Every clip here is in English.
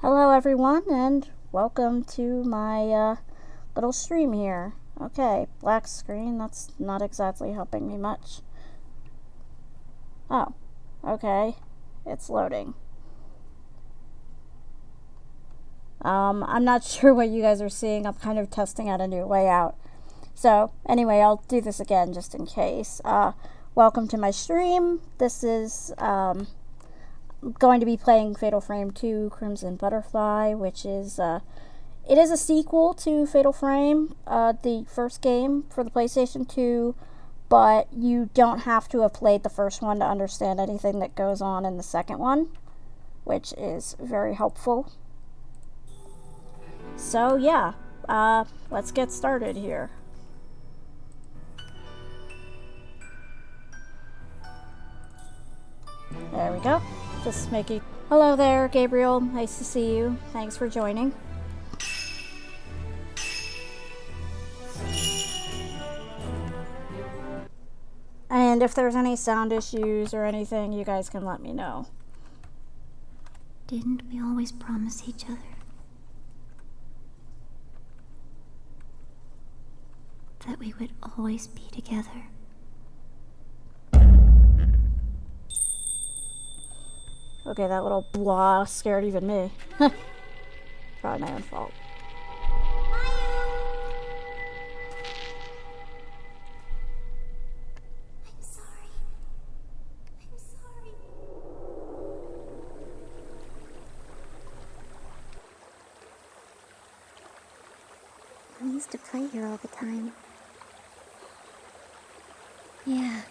Hello everyone, and welcome to my little stream here. Okay, black screen, that's not exactly helping me much. Oh, okay, it's loading. I'm not sure what you guys are seeing. I'm kind of testing out a new layout. So, anyway, I'll do this again just in case. Welcome to my stream. This is, going to be playing Fatal Frame 2 Crimson Butterfly, which is, it is a sequel to Fatal Frame, the first game for the PlayStation 2, but you don't have to have played the first one to understand anything that goes on in the second one, which is very helpful. So, yeah, let's get started here. There we go. Just making... Hello there, Gabriel. Nice to see you. Thanks for joining. And if there's any sound issues or anything, you guys can let me know. Didn't we always promise each other that we would always be together? Okay, that little blah scared even me. Probably my own fault. I'm sorry. I'm sorry. We used to play here all the time. Yeah.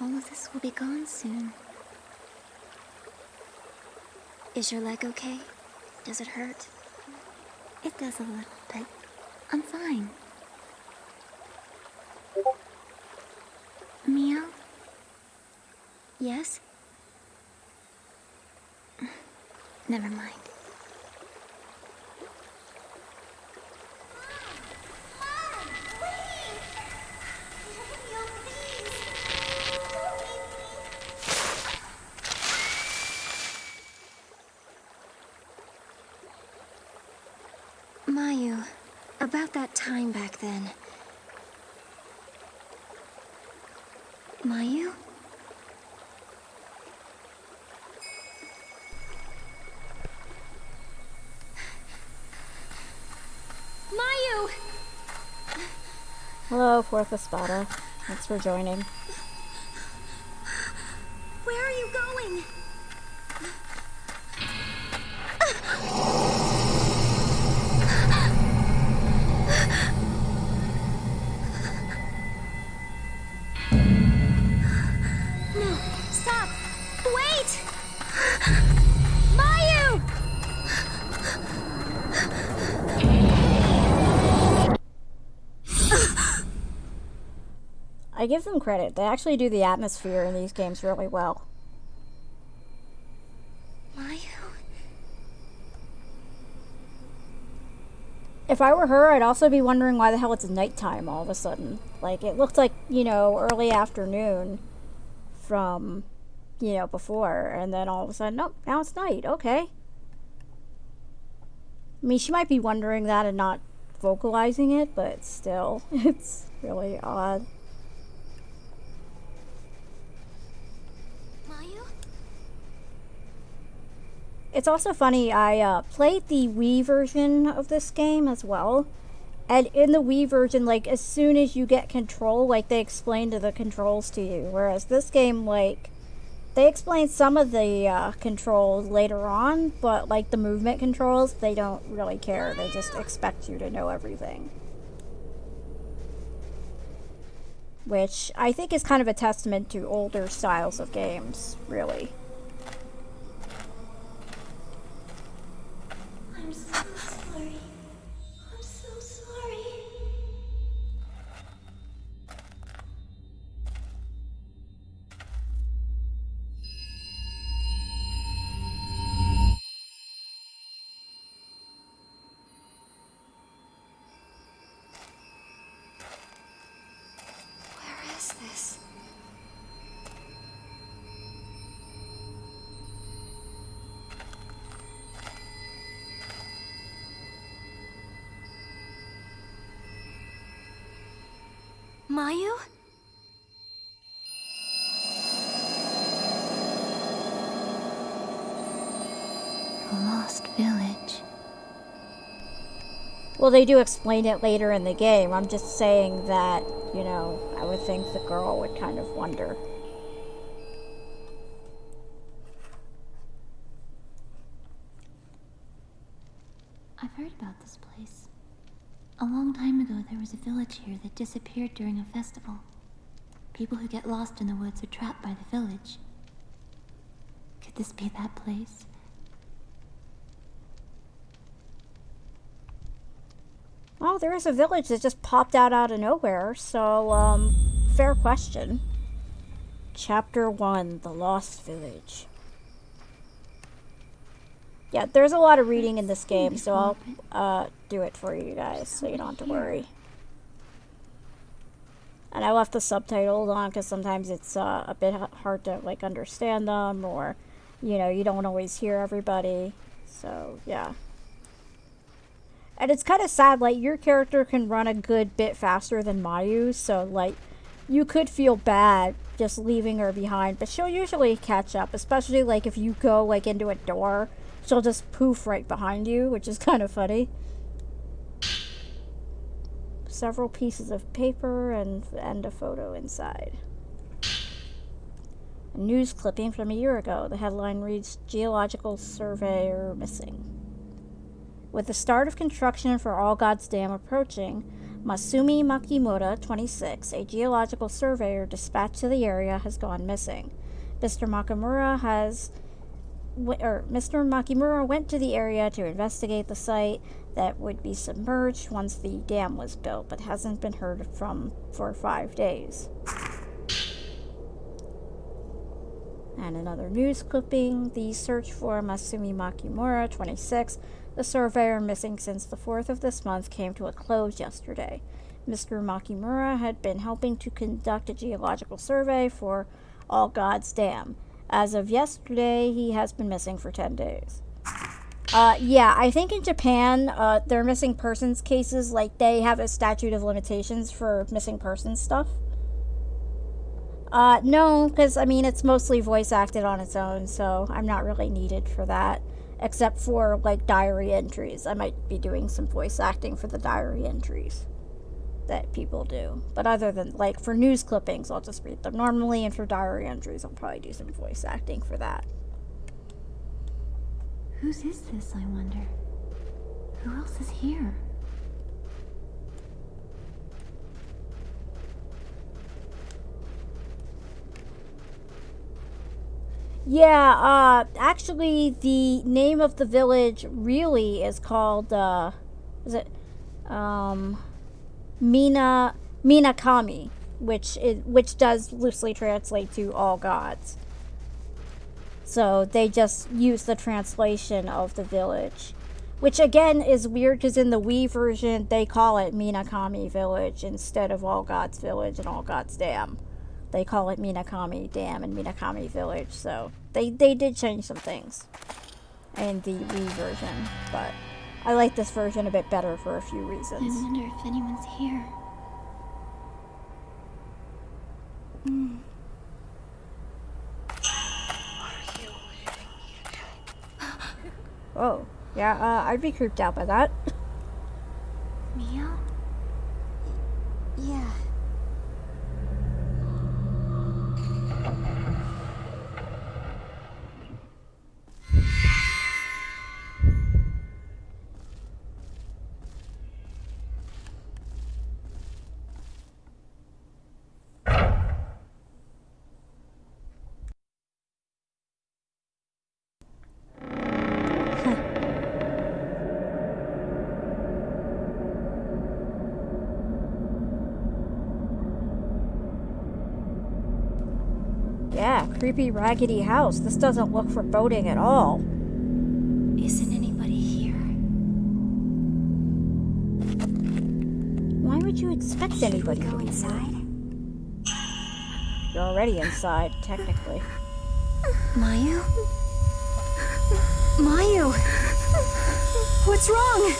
All of this will be gone soon. Is your leg okay? Does it hurt? It does a little, but I'm fine. Meow? Yes? Never mind. Mayu, about that time back then. Mayu? Mayu! Hello, Fourth Espada. Thanks for joining. Where are you going? No, stop! Wait! Mayu! I give them credit. They actually do the atmosphere in these games really well. Mayu? If I were her, I'd also be wondering why the hell it's nighttime all of a sudden. Like, it looked like, you know, early afternoon from, you know, before, and then all of a sudden, nope, now it's night. Okay. I mean, she might be wondering that and not vocalizing it, but still, it's really odd. Mayu? It's also funny, I played the Wii version of this game as well. And in the Wii version, like, as soon as you get control, like, they explain the controls to you. Whereas this game, like, they explain some of the controls later on, but, like, the movement controls, they don't really care. They just expect you to know everything. Which I think is kind of a testament to older styles of games, really. I'm so sorry. I'm so sorry. Where is this? Mayu? The lost village. Well, they do explain it later in the game. I'm just saying that, you know, I would think the girl would kind of wonder. I've heard about this place. A long time ago, there was a village here that disappeared during a festival. People who get lost in the woods are trapped by the village. Could this be that place? Well, there is a village that just popped out of nowhere, so, fair question. Chapter 1, The Lost Village. Yeah, there's a lot of reading in this game, so I'll do it for you guys, so you don't have to worry. And I left the subtitles on because sometimes it's a bit hard to like understand them, or you know, you don't always hear everybody. So yeah. And it's kind of sad, like your character can run a good bit faster than Mayu, so like you could feel bad just leaving her behind, but she'll usually catch up, especially like if you go like into a door. She'll just poof right behind you, which is kind of funny. Several pieces of paper and a photo inside. A news clipping from a year ago. The headline reads, Geological Surveyor Missing. With the start of construction for All Gods Dam approaching, Masumi Makimura, 26, a geological surveyor dispatched to the area, has gone missing. Mr. Makimura went to the area to investigate the site that would be submerged once the dam was built, but hasn't been heard from for 5 days. And another news clipping, the search for Masumi Makimura, 26, the surveyor missing since the 4th of this month, came to a close yesterday. Mr. Makimura had been helping to conduct a geological survey for All Gods Dam. As of yesterday, he has been missing for 10 days. Yeah, I think in Japan, their missing persons cases, like, they have a statute of limitations for missing persons stuff. No, because, I mean, it's mostly voice acted on its own, so I'm not really needed for that. Except for, like, diary entries. I might be doing some voice acting for the diary entries that people do. But other than, like, for news clippings, I'll just read them normally, and for diary entries, I'll probably do some voice acting for that. Whose is this, I wonder? Who else is here? Yeah, actually, the name of the village really is called, Minakami, which does loosely translate to all gods. So they just use the translation of the village, which again is weird because in the Wii version they call it Minakami Village instead of All Gods Village and All Gods Dam. They call it Minakami Dam and Minakami Village, so they did change some things in the Wii version, but I like this version a bit better for a few reasons. I wonder if anyone's here. Oh, yeah, I'd be creeped out by that. Mia? Yeah. Yeah, creepy raggedy house. This doesn't look foreboding at all. Isn't anybody here? Why would you expect anybody to Go be inside. You're already inside, technically. Mayu? Mayu! What's wrong?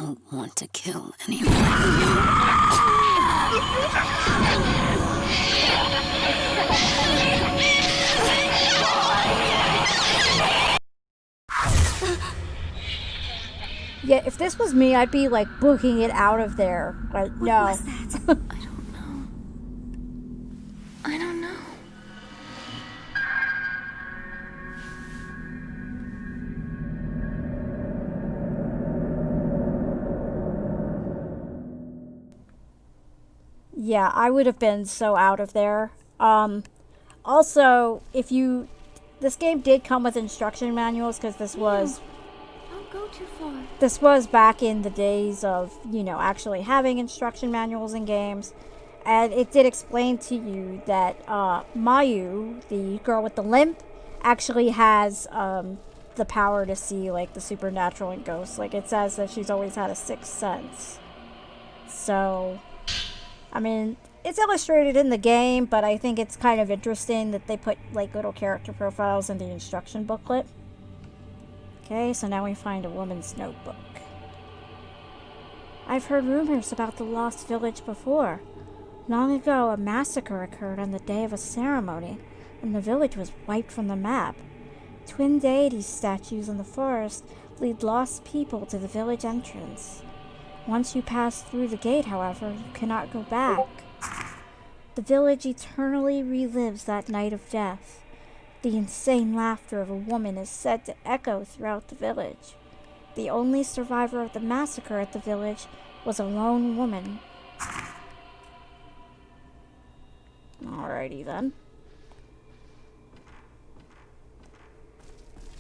don't want to kill anyone. Yeah, if this was me, I'd be like booking it out of there. But no. What was that? I don't know. I don't know. Yeah, I would have been so out of there. Also, this game did come with instruction manuals because Don't go too far. this was back in the days of, actually having instruction manuals in games. And it did explain to you that Mayu, the girl with the limp, actually has the power to see, like, the supernatural and ghosts. Like, it says that she's always had a sixth sense. So, I mean, it's illustrated in the game, but I think it's kind of interesting that they put, like, little character profiles in the instruction booklet. Okay, so now we find a woman's notebook. I've heard rumors about the lost village before. Long ago, a massacre occurred on the day of a ceremony, and the village was wiped from the map. Twin deity statues in the forest lead lost people to the village entrance. Once you pass through the gate, however, you cannot go back. The village eternally relives that night of death. The insane laughter of a woman is said to echo throughout the village. The only survivor of the massacre at the village was a lone woman. Alrighty then.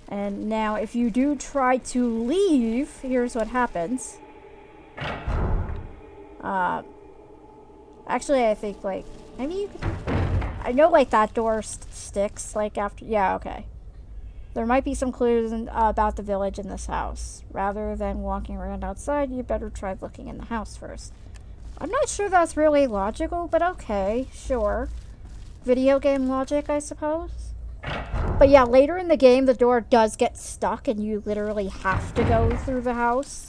And now if you do try to leave, here's what happens. Actually, I think, like, maybe you can... I know, like, that door sticks, like, after... Yeah, okay. There might be some clues about the village in this house. Rather than walking around outside, you better try looking in the house first. I'm not sure that's really logical, but okay, sure. Video game logic, I suppose? But yeah, later in the game, the door does get stuck, and you literally have to go through the house.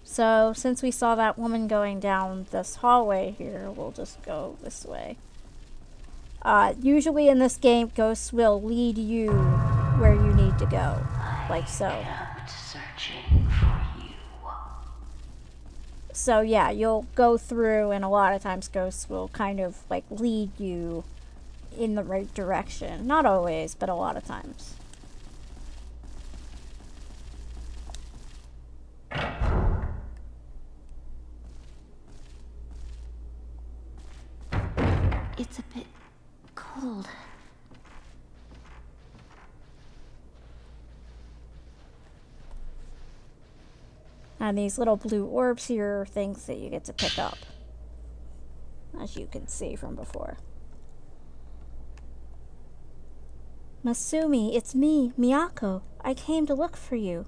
So, since we saw that woman going down this hallway here, we'll just go this way. Usually in this game, ghosts will lead you where you need to go. Like so. Searching for you. So yeah, you'll go through, and a lot of times ghosts will kind of like lead you in the right direction. Not always, but a lot of times. It's a bit cold. And these little blue orbs here are things that you get to pick up, as you can see from before. Masumi, it's me, Miyako. I came to look for you.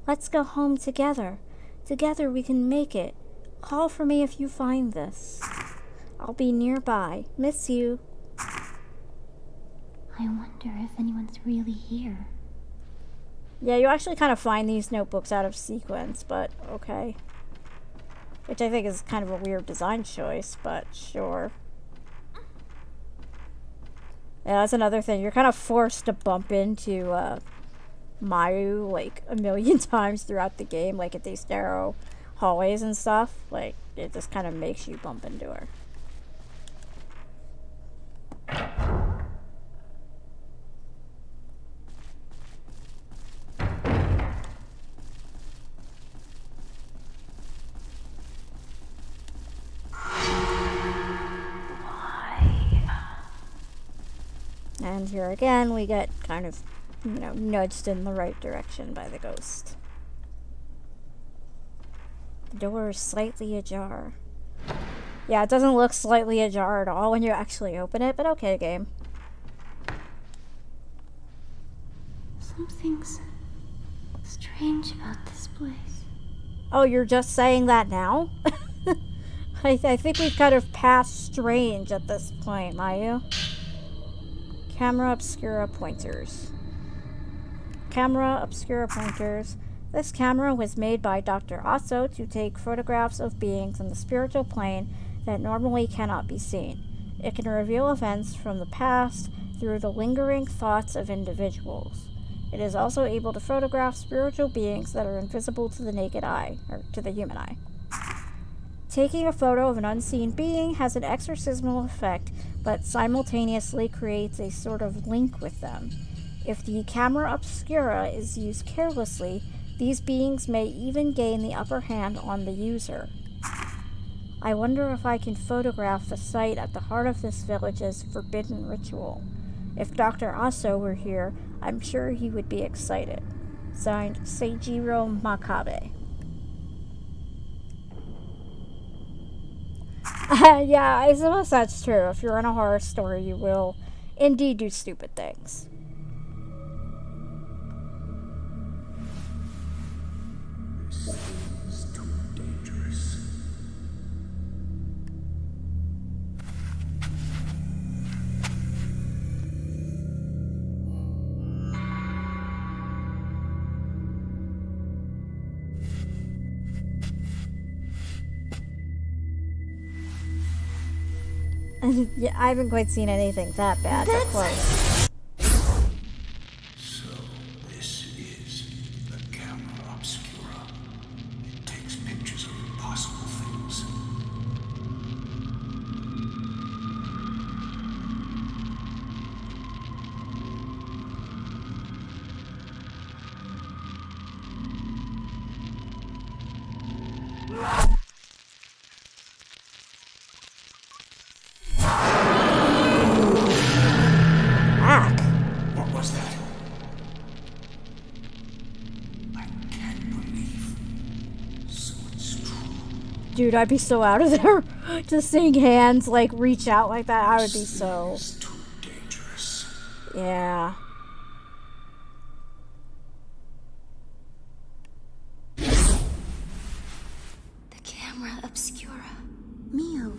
Let's go home together. Together we can make it. Call for me if you find this. I'll be nearby. Miss you. I wonder if anyone's really here. Yeah, you actually kind of find these notebooks out of sequence, but okay. Which I think is kind of a weird design choice, but sure. Yeah, that's another thing. You're kind of forced to bump into Mayu like a million times throughout the game, like at these narrow hallways and stuff. Like, it just kind of makes you bump into her. And here again, we get kind of, nudged in the right direction by the ghost. The door is slightly ajar. Yeah, it doesn't look slightly ajar at all when you actually open it, but okay, game. Something's strange about this place. Oh, you're just saying that now? I think we've kind of passed strange at this point, Mayu. Camera obscura pointers. Camera obscura pointers. This camera was made by Dr. Aso to take photographs of beings in the spiritual plane that normally cannot be seen. It can reveal events from the past through the lingering thoughts of individuals. It is also able to photograph spiritual beings that are invisible to the naked eye, or to the human eye. Taking a photo of an unseen being has an exorcismal effect, but simultaneously creates a sort of link with them. If the camera obscura is used carelessly, these beings may even gain the upper hand on the user. I wonder if I can photograph the site at the heart of this village's forbidden ritual. If Dr. Aso were here, I'm sure he would be excited. Signed, Seijiro Makabe. Yeah, I suppose that's true. If you're in a horror story, you will indeed do stupid things. This is too dangerous. Yeah, I haven't quite seen anything that bad up close. So, this is the camera obscura. It takes pictures of impossible things. Ack. What was that? I can't believe. So it's true. Dude, I'd be so out of there. Just seeing hands, like, reach out like that, I would be so... It's too dangerous. Yeah. The camera obscura. Mio.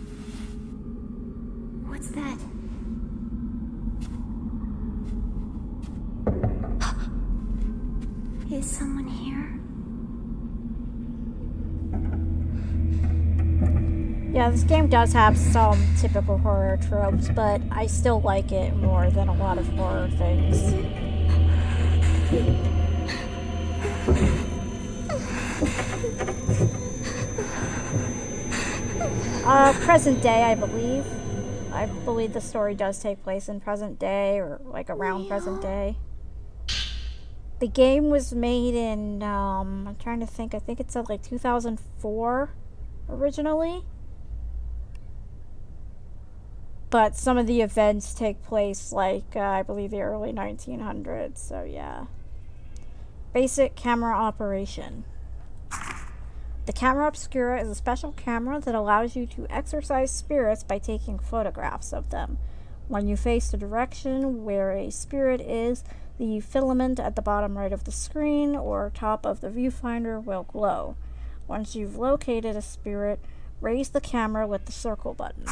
What's that? Is someone here? Yeah, this game does have some typical horror tropes, but I still like it more than a lot of horror things. Present day, I believe. I believe the story does take place in present day, or like around present day. The game was made in, I'm trying to think, I think it said like 2004 originally. But some of the events take place like, I believe the early 1900s, so yeah. Basic camera operation. The camera obscura is a special camera that allows you to exorcise spirits by taking photographs of them. When you face the direction where a spirit is, the filament at the bottom right of the screen or top of the viewfinder will glow. Once you've located a spirit, raise the camera with the circle button.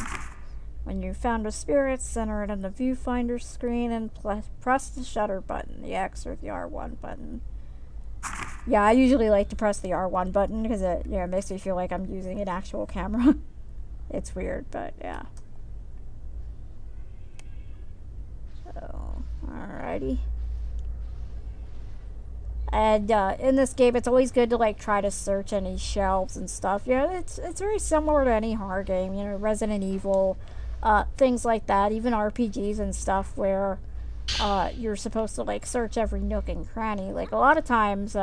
When you've found a spirit, center it on the viewfinder screen and press the shutter button, the X or the R1 button. Yeah, I usually like to press the R1 button because it, you know, makes me feel like I'm using an actual camera. It's weird, but yeah. So, alrighty. And in this game, it's always good to like try to search any shelves and stuff. You know, it's very similar to any horror game. You know, Resident Evil, things like that. Even RPGs and stuff where you're supposed to like search every nook and cranny. Like a lot of times,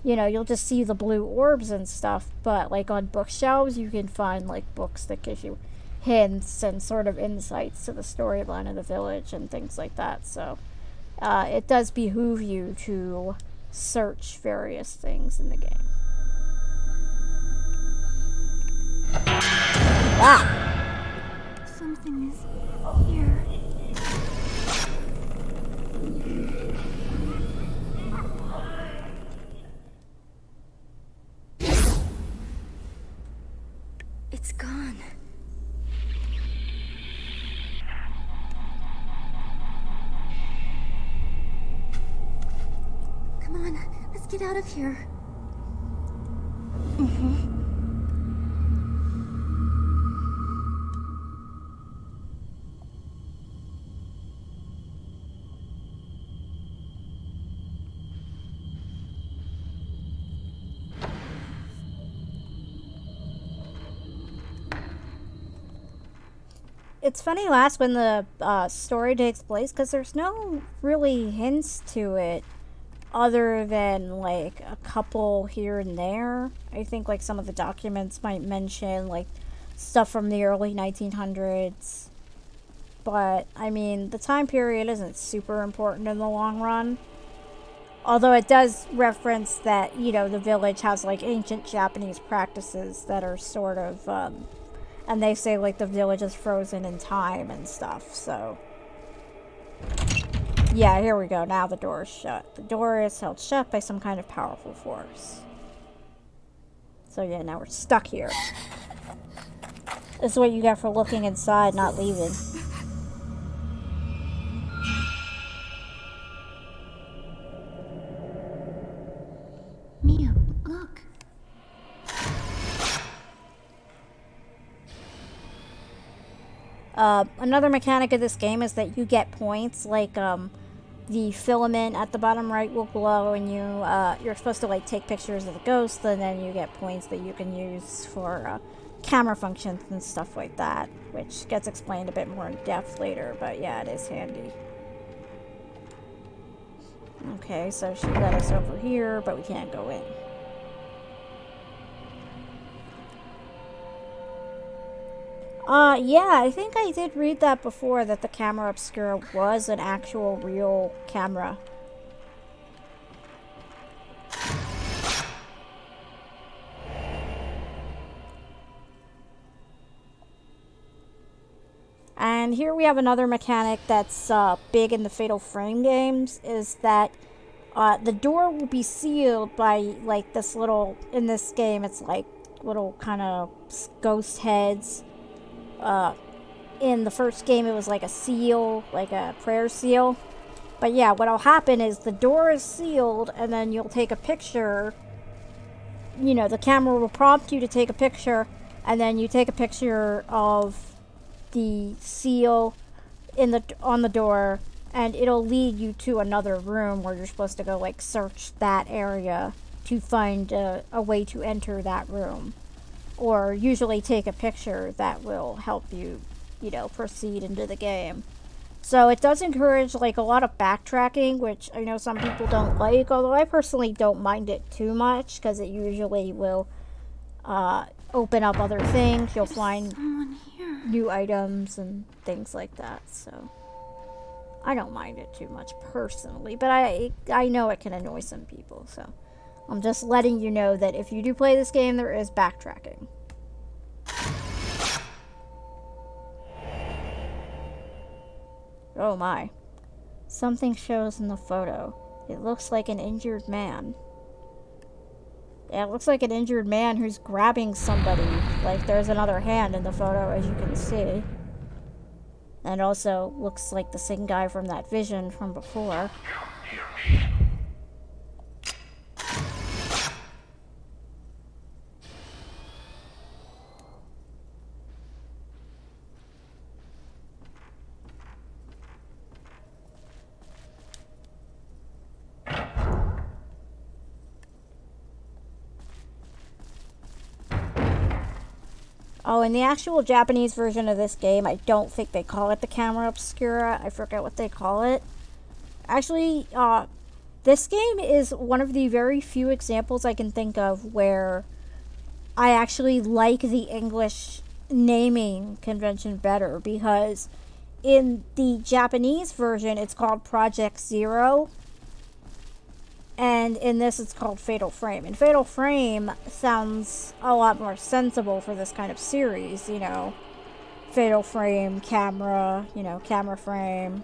you know, you'll just see the blue orbs and stuff. But like on bookshelves, you can find like books that give you hints and sort of insights to the storyline of the village and things like that. So it does behoove you to search various things in the game. Ah! Something is here. It's gone. Come on, let's get out of here. It's funny you ask when the story takes place, because there's no really hints to it other than like a couple here and there. I think like some of the documents might mention like stuff from the early 1900s. But I mean, the time period isn't super important in the long run. Although it does reference that, you know, the village has like ancient Japanese practices that are sort of and they say like the village is frozen in time and stuff, so yeah, here we go. Now the door is shut. The door is held shut by some kind of powerful force. So yeah, now we're stuck here. This is what you get for looking inside, not leaving. Mia, look. Another mechanic of this game is that you get points, like, the filament at the bottom right will glow, and you're supposed to, like, take pictures of the ghost, and then you get points that you can use for, camera functions and stuff like that, which gets explained a bit more in depth later, but yeah, it is handy. Okay, so she led us over here, but we can't go in. Yeah, I think I did read that before, that the camera obscura was an actual real camera. And here we have another mechanic that's big in the Fatal Frame games, is that the door will be sealed by like this little, in this game it's like little kind of ghost heads. In the first game it was like a seal, like a prayer seal. But yeah, what'll happen is the door is sealed and then you'll take a picture. You know, the camera will prompt you to take a picture, and then you take a picture of the seal on the door, and it'll lead you to another room where you're supposed to go like search that area to find a way to enter that room, or usually take a picture that will help you, you know, proceed into the game. So it does encourage like a lot of backtracking, which I know some people don't like, although I personally don't mind it too much, because it usually will open up other things. You'll find new items and things like that, so I don't mind it too much personally, but I know it can annoy some people, so I'm just letting you know that if you do play this game, there is backtracking. Oh my. Something shows in the photo. It looks like an injured man. Yeah, it looks like an injured man who's grabbing somebody. Like there's another hand in the photo, as you can see. And also looks like the same guy from that vision from before. Oh, in the actual Japanese version of this game, I don't think they call it the camera obscura. I forget what they call it. Actually, this game is one of the very few examples I can think of where I actually like the English naming convention better, because in the Japanese version, it's called Project Zero. And in this, it's called Fatal Frame. And Fatal Frame sounds a lot more sensible for this kind of series, you know. Fatal Frame, camera, you know, camera frame.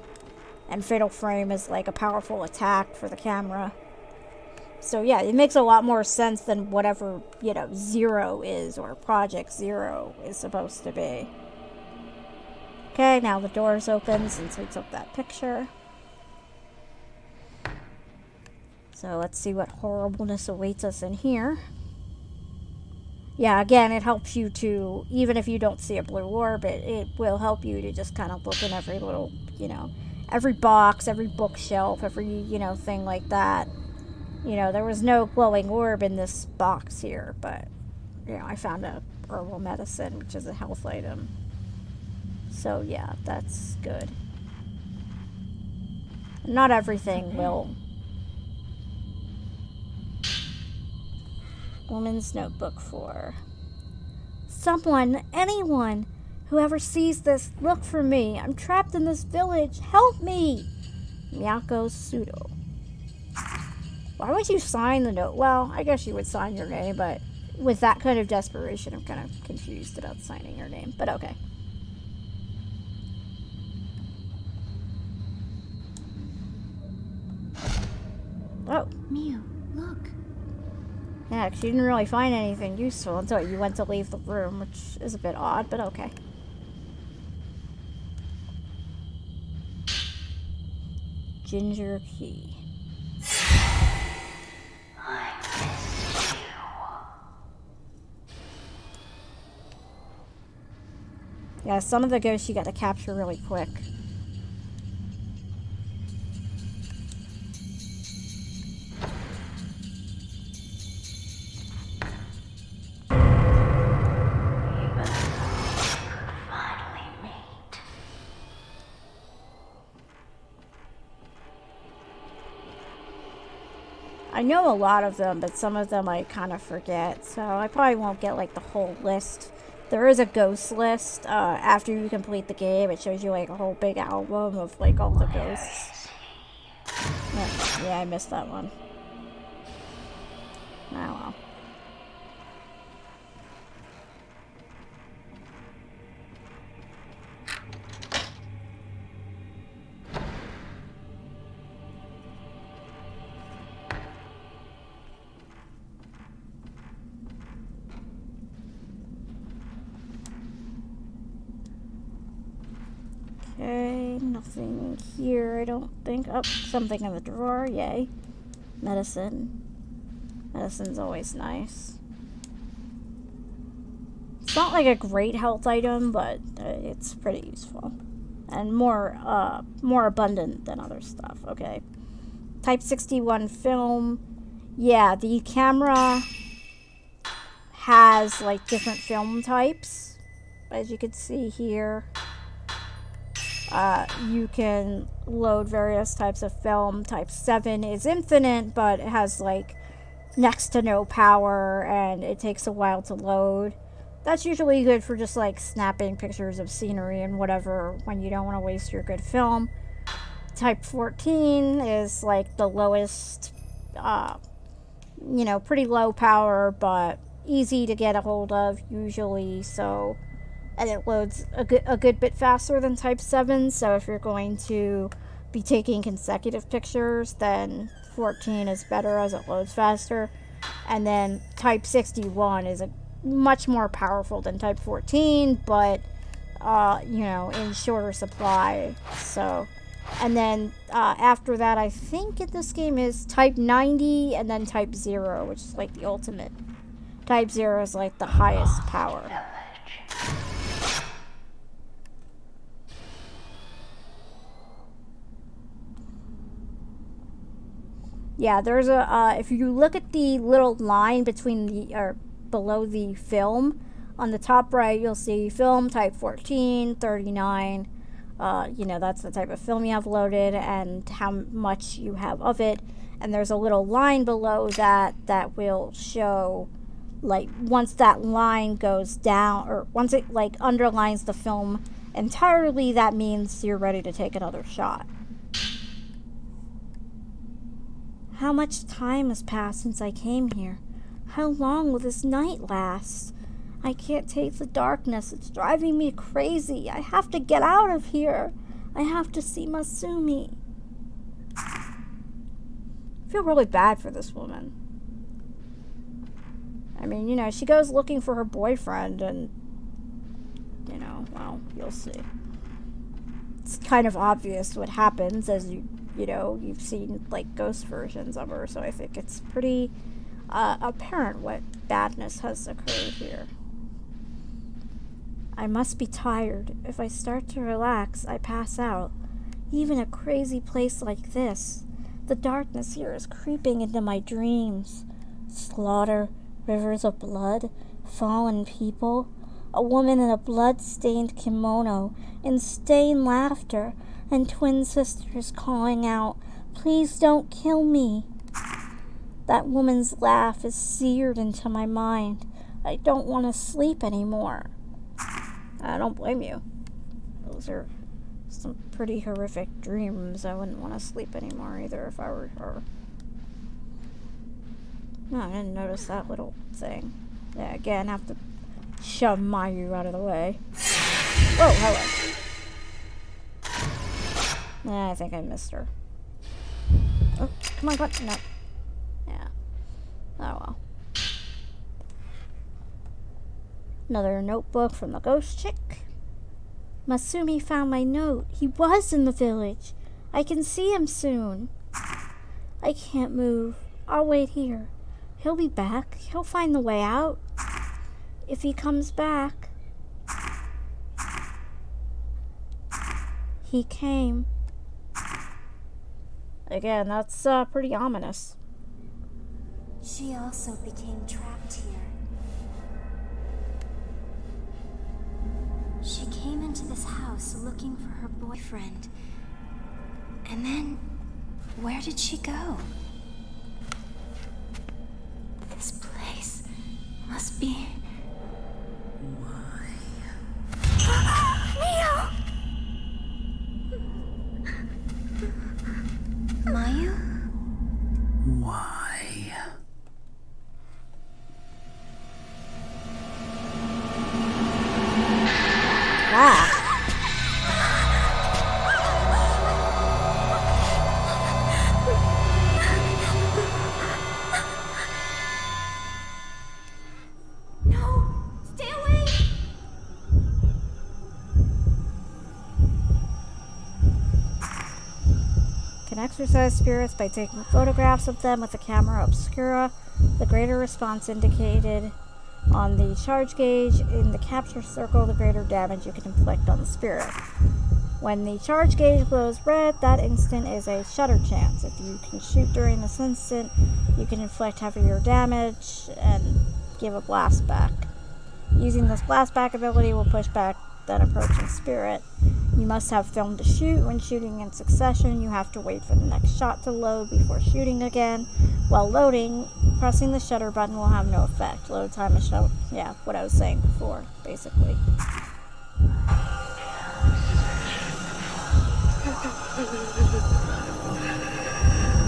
And Fatal Frame is like a powerful attack for the camera. So yeah, it makes a lot more sense than whatever, you know, Zero is, or Project Zero is supposed to be. Okay, now the door's open since we took that picture. So let's see what horribleness awaits us in here. yeah, again, it helps you to, even if you don't see a blue orb, it will help you to just kind of look in every little, every box, every bookshelf, every, thing like that. There was no glowing orb in this box here, but, I found a herbal medicine, which is a health item. So, yeah, that's good. Not everything will. Woman's notebook for someone, anyone, whoever sees this, look for me. I'm trapped in this village. Help me! Miyako Sudo. Why would you sign the note? Well, I guess you would sign your name, but with that kind of desperation, I'm kind of confused about signing your name, but okay. Oh. Miu, look. Yeah, 'cause you didn't really find anything useful until you went to leave the room, which is a bit odd, but okay. Ginger key. I missed you. Yeah, some of the ghosts you gotta capture really quick. I know a lot of them, but some of them I kind of forget, so I probably won't get like the whole list. There is a ghost list after you complete the game. It shows you like a whole big album of like all the ghosts. Yeah, I missed that one. Oh well. Okay, nothing here, I don't think. Oh, something in the drawer, yay. Medicine. Medicine's always nice. It's not like a great health item, but it's pretty useful. And more abundant than other stuff, okay. Type 61 film. Yeah, the camera has like different film types, as you can see here. You can load various types of film. Type 7 is infinite, but it has like next to no power and it takes a while to load. That's usually good for just like snapping pictures of scenery and whatever when you don't want to waste your good film. Type 14 is like the lowest, pretty low power, but easy to get a hold of usually, so... And it loads a good bit faster than Type 7, so if you're going to be taking consecutive pictures, then 14 is better as it loads faster. And then Type 61 is much more powerful than Type 14, but, in shorter supply. So, and then after that, I think in this game is Type 90 and then Type 0, which is like the ultimate. Type 0 is like the highest power. Yeah, there's a, if you look at the little line between or below the film, on the top right, you'll see film type 14, 39. That's the type of film you have loaded and how much you have of it. And there's a little line below that will show, like, once that line goes down, or once it, like, underlines the film entirely, that means you're ready to take another shot. How much time has passed since I came here? How long will this night last? I can't take the darkness. It's driving me crazy. I have to get out of here. I have to see Masumi. I feel really bad for this woman. I mean, she goes looking for her boyfriend and, well, you'll see. It's kind of obvious what happens as you've seen like ghost versions of her, so I think it's pretty apparent what badness has occurred here. I must be tired. If I start to relax, I pass out. Even a crazy place like this. The darkness here is creeping into my dreams. Slaughter, rivers of blood, fallen people, a woman in a blood-stained kimono, insane laughter, and twin sisters calling out, "Please don't kill me." That woman's laugh is seared into my mind. I don't want to sleep anymore. I don't blame you. Those are some pretty horrific dreams. I wouldn't want to sleep anymore either if I were her. No, I didn't notice that little thing. Yeah, again, I have to shove Mayu out of the way. Whoa, hello. Yeah, I think I missed her. Oh, come on, come on. No. Yeah. Oh well. Another notebook from the ghost chick. Masumi found my note. He was in the village. I can see him soon. I can't move. I'll wait here. He'll be back. He'll find the way out. If he comes back. He came. Again, that's pretty ominous. She also became trapped here. She came into this house looking for her boyfriend. And then, where did she go? This place must be... Mayu? Why? Ah. No! Stay away! Can exercise spirits by taking photographs of them with a camera obscura. The greater response indicated on the charge gauge in the capture circle, the greater damage you can inflict on the spirit. When the charge gauge glows red, that instant is a shutter chance. If you can shoot during this instant, you can inflict heavier damage and give a blast back. Using this blast back ability will push back that approaching spirit. You must have film to shoot. When shooting in succession, you have to wait for the next shot to load before shooting again. While loading, pressing the shutter button will have no effect. Load time is shown. Yeah, what I was saying before, basically.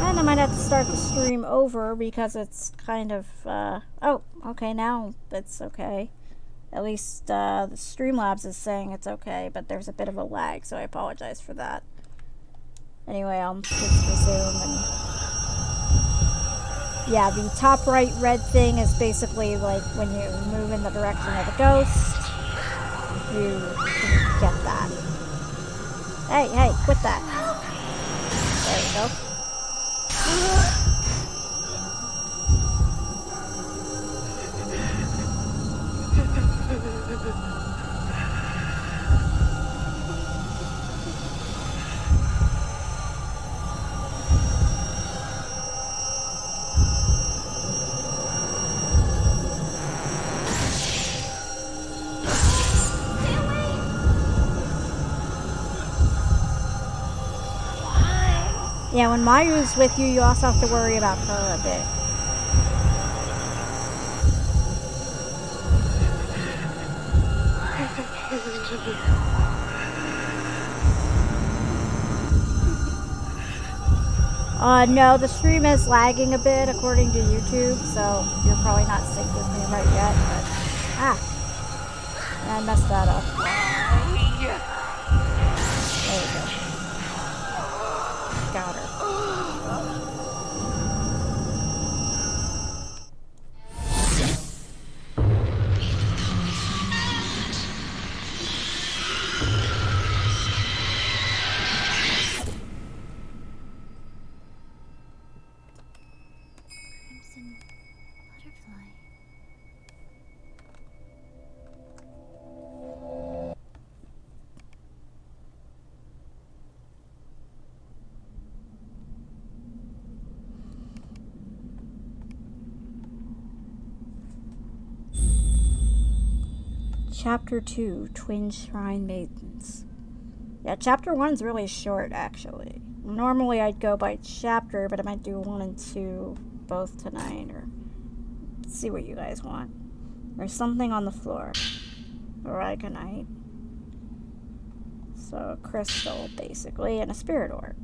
And I might have to start the stream over because it's kind of, oh, okay, now it's okay. At least the Streamlabs is saying it's okay, but there's a bit of a lag, so I apologize for that. Anyway, I'll just resume. And yeah, the top right red thing is basically like when you move in the direction of the ghost, you can get that. Hey, quit that. There you go. Yeah, when Mayu's with you, you also have to worry about her a bit. No, the stream is lagging a bit according to YouTube, so you're probably not synced with me right yet, but... I messed that up. There we go. Got her. Chapter 2, Twin Shrine Maidens. Yeah, Chapter 1's really short, actually. Normally I'd go by chapter, but I might do 1 and 2 both tonight, or see what you guys want. There's something on the floor. Aragonite. So, a crystal, basically, and a spirit orb.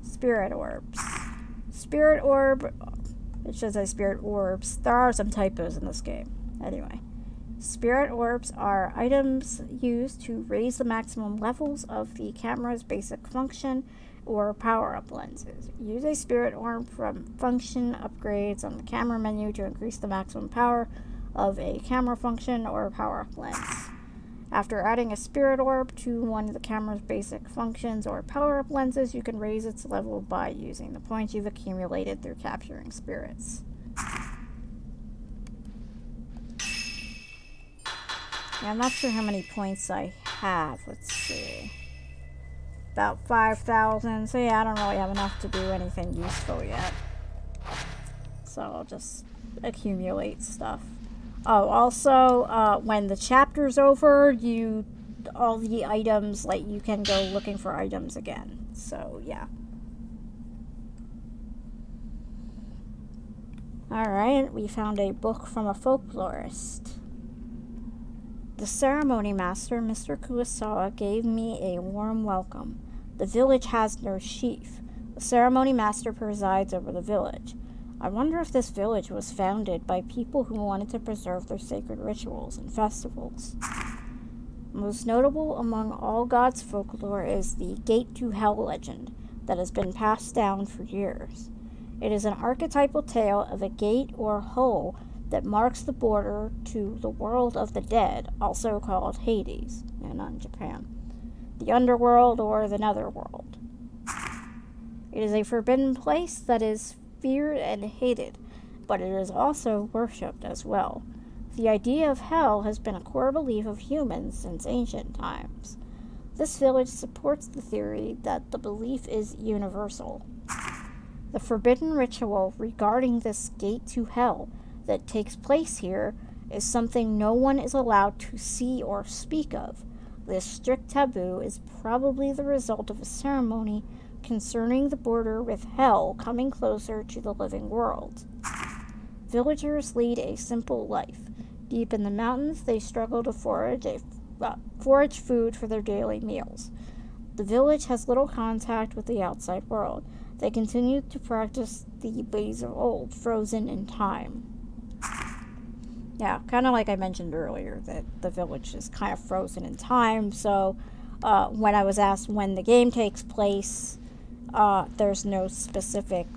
Spirit orbs. Spirit orb. It should say spirit orbs. There are some typos in this game. Anyway. Spirit orbs are items used to raise the maximum levels of the camera's basic function or power-up lenses. Use a spirit orb from function upgrades on the camera menu to increase the maximum power of a camera function or power-up lens. After adding a spirit orb to one of the camera's basic functions or power-up lenses, you can raise its level by using the points you've accumulated through capturing spirits. Yeah, I'm not sure how many points I have. Let's see. About 5,000. So yeah, I don't really have enough to do anything useful yet. So I'll just accumulate stuff. Oh, also, when the chapter's over, all the items, like, you can go looking for items again. So, yeah. Alright, we found a book from a folklorist. The ceremony master, Mr. Kurosawa, gave me a warm welcome. The village has no chief. The ceremony master presides over the village. I wonder if this village was founded by people who wanted to preserve their sacred rituals and festivals. Most notable among all gods' folklore is the Gate to Hell legend that has been passed down for years. It is an archetypal tale of a gate or hole that marks the border to the world of the dead, also called Hades, and not in Japan, the underworld or the netherworld. It is a forbidden place that is feared and hated, but it is also worshipped as well. The idea of hell has been a core belief of humans since ancient times. This village supports the theory that the belief is universal. The forbidden ritual regarding this gate to hell that takes place here is something no one is allowed to see or speak of. This strict taboo is probably the result of a ceremony concerning the border with hell coming closer to the living world. Villagers lead a simple life. Deep in the mountains, they struggle to forage food for their daily meals. The village has little contact with the outside world. They continue to practice the ways of old, frozen in time. Yeah, kind of like I mentioned earlier, that the village is kind of frozen in time, so when I was asked when the game takes place, there's no specific,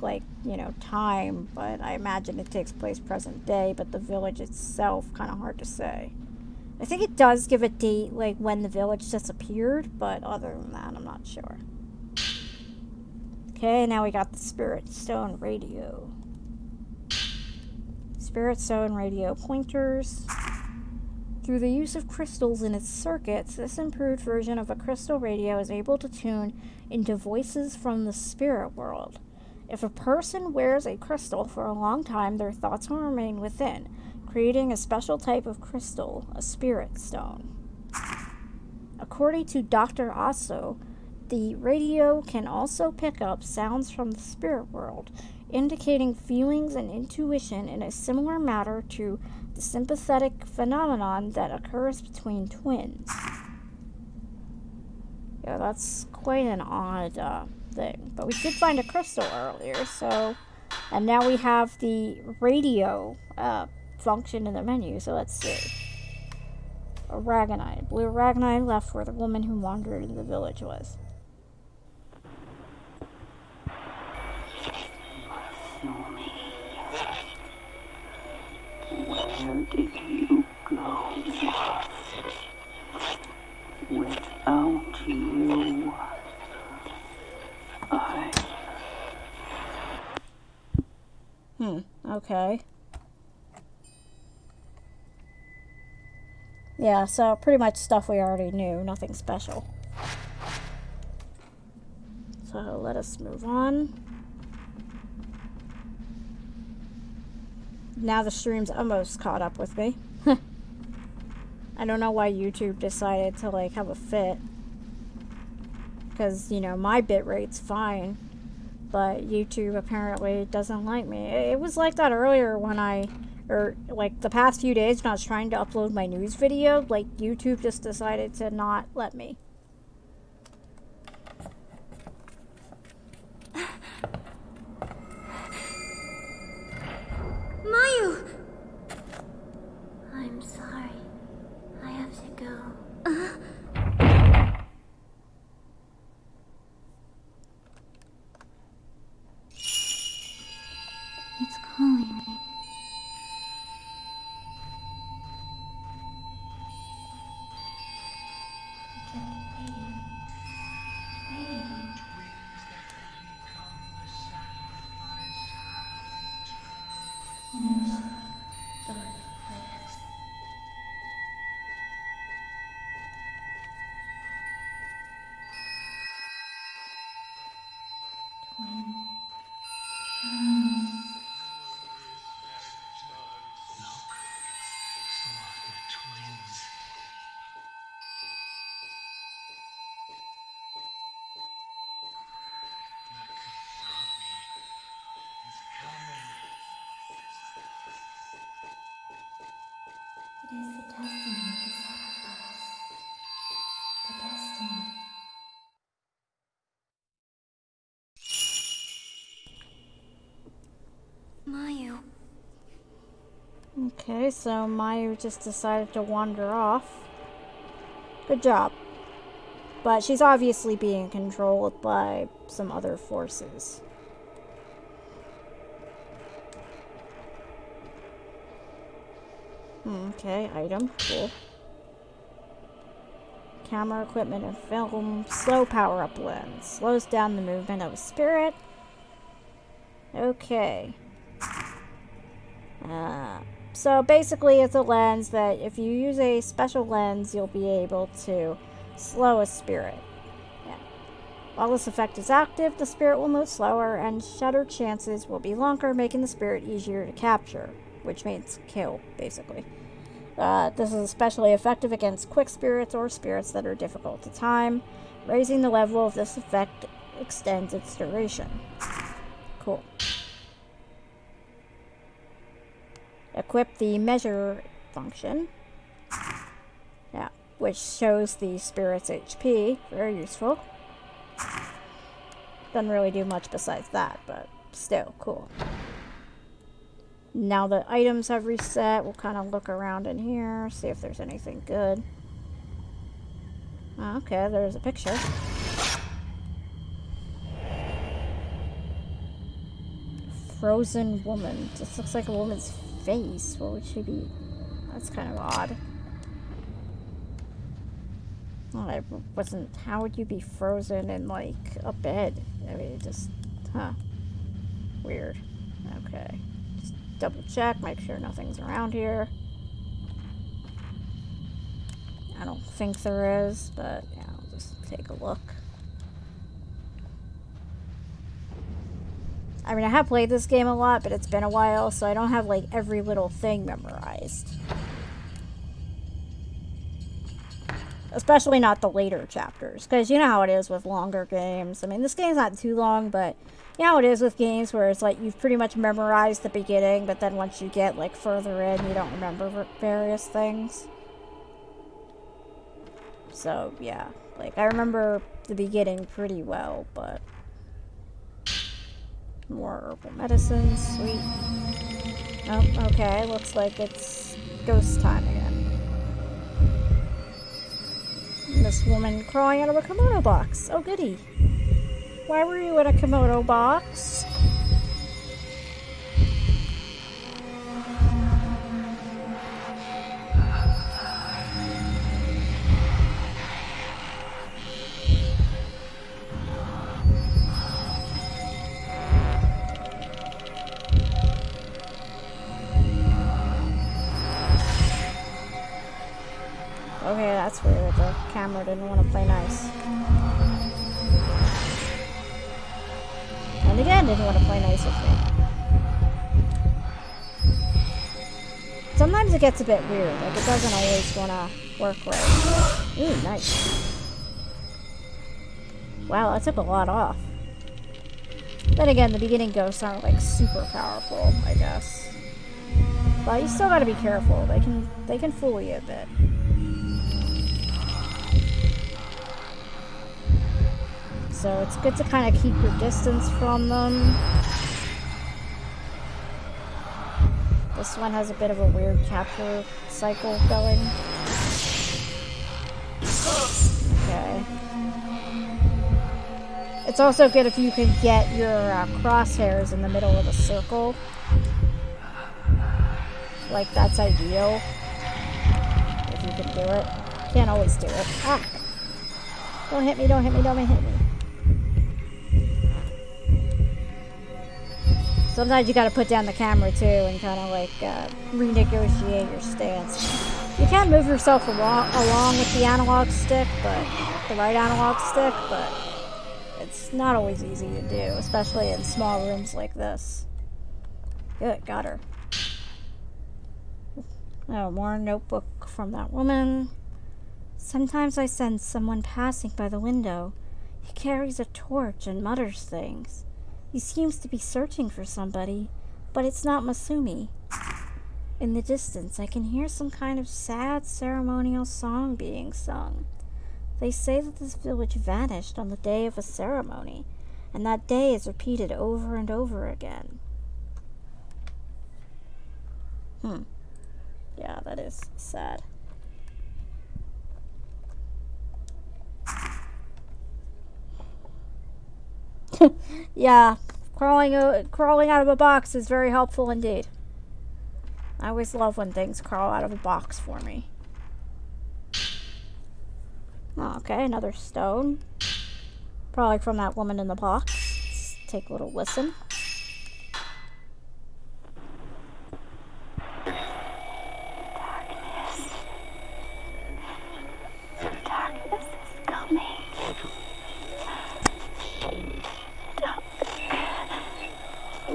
time, but I imagine it takes place present day, but the village itself, kind of hard to say. I think it does give a date, like when the village disappeared, but other than that, I'm not sure. Okay, now we got the Spirit Stone radio. Spirit Stone radio pointers. Through the use of crystals in its circuits, this improved version of a crystal radio is able to tune into voices from the spirit world. If a person wears a crystal for a long time, their thoughts will remain within, creating a special type of crystal, a spirit stone. According to Dr. Aso, the radio can also pick up sounds from the spirit world, indicating feelings and intuition in a similar manner to the sympathetic phenomenon that occurs between twins. Yeah, that's quite an odd thing. But we did find a crystal earlier, and now we have the radio function in the menu, so let's see. Aragonite. Blue Aragonite left where the woman who wandered in the village was. Where did you go? Without you, Okay. Yeah, so pretty much stuff we already knew, nothing special. So let us move on. Now the stream's almost caught up with me. I don't know why YouTube decided to like have a fit. Because, you know, my bitrate's fine. But YouTube apparently doesn't like me. It was like that earlier when or like the past few days when I was trying to upload my news video. Like YouTube just decided to not let me. Mayu! I'm sorry. I have to go. It's calling me. I kept waiting. It is the destiny of the sacrifice. The destiny. Mayu. Okay, so Mayu just decided to wander off. Good job. But she's obviously being controlled by some other forces. Okay, item. Cool. Camera equipment and film. Slow power-up lens. Slows down the movement of a spirit. Okay. So basically it's a lens that if you use a special lens, you'll be able to slow a spirit. Yeah. While this effect is active, the spirit will move slower and shutter chances will be longer, making the spirit easier to capture, which means kill, basically. This is especially effective against quick spirits or spirits that are difficult to time. Raising the level of this effect extends its duration. Cool. Equip the measure function. Yeah, which shows the spirit's HP. Very useful. Doesn't really do much besides that, but still cool. Now the items have reset, we'll kind of look around in here, see if there's anything good. Okay, there's a picture. Frozen woman. This looks like a woman's face. What would she be? That's kind of odd. Well, I wasn't... How would you be frozen in, like, a bed? I mean, just... Huh. Weird. Okay. Just double check, make sure nothing's around here. I don't think there is, but, yeah, I'll just take a look. I mean, I have played this game a lot, but it's been a while, so I don't have, like, every little thing memorized. Especially not the later chapters, because you know how it is with longer games. I mean, this game's not too long, but you know how it is with games where it's like you've pretty much memorized the beginning, but then once you get, like, further in, you don't remember various things. So, yeah. Like, I remember the beginning pretty well, but... More herbal medicines, sweet. Oh, okay, looks like it's ghost time again. This woman crawling out of a kimono box. Oh, goody. Why were you in a kimono box? Okay, that's weird. The camera didn't want to play nice. And again, didn't want to play nice with me. sometimes it gets a bit weird. Like, it doesn't always want to work right. Ooh, nice. Wow, that took a lot off. Then again, the beginning ghosts aren't, like, super powerful, I guess. But you still gotta be careful. They can fool you a bit. So it's good to kind of keep your distance from them. This one has a bit of a weird capture cycle going. Okay. It's also good if you can get your crosshairs in the middle of a circle. Like, that's ideal. If you can do it. Can't always do it. Ah! Don't hit me, don't hit me, don't hit me. Sometimes you gotta put down the camera too and kind of like renegotiate your stance. You can move yourself along with the analog stick, but the right analog stick, but it's not always easy to do, especially in small rooms like this. Good, got her. Oh, more notebook from that woman. Sometimes I sense someone passing by the window. He carries a torch and mutters things. He seems to be searching for somebody, but it's not Masumi. In the distance, I can hear some kind of sad ceremonial song being sung. They say that this village vanished on the day of a ceremony, and that day is repeated over and over again. Yeah, that is sad. Yeah, crawling out of a box is very helpful indeed. I always love when things crawl out of a box for me. Oh, okay, another stone. Probably from that woman in the box. Let's take a little listen. Darkness is coming.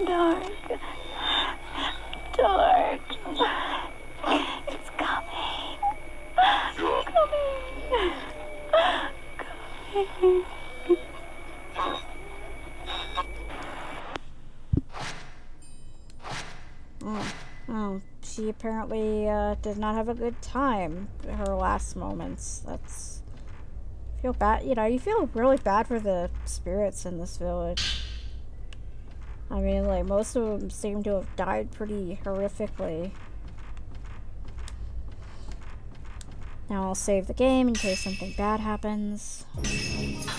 Dark. It's coming. Coming. Oh, she apparently did not have a good time her last moments. That's... feel bad, you know, you feel really bad for the spirits in this village. I mean, like, most of them seem to have died pretty horrifically. Now I'll save the game in case something bad happens. Oh.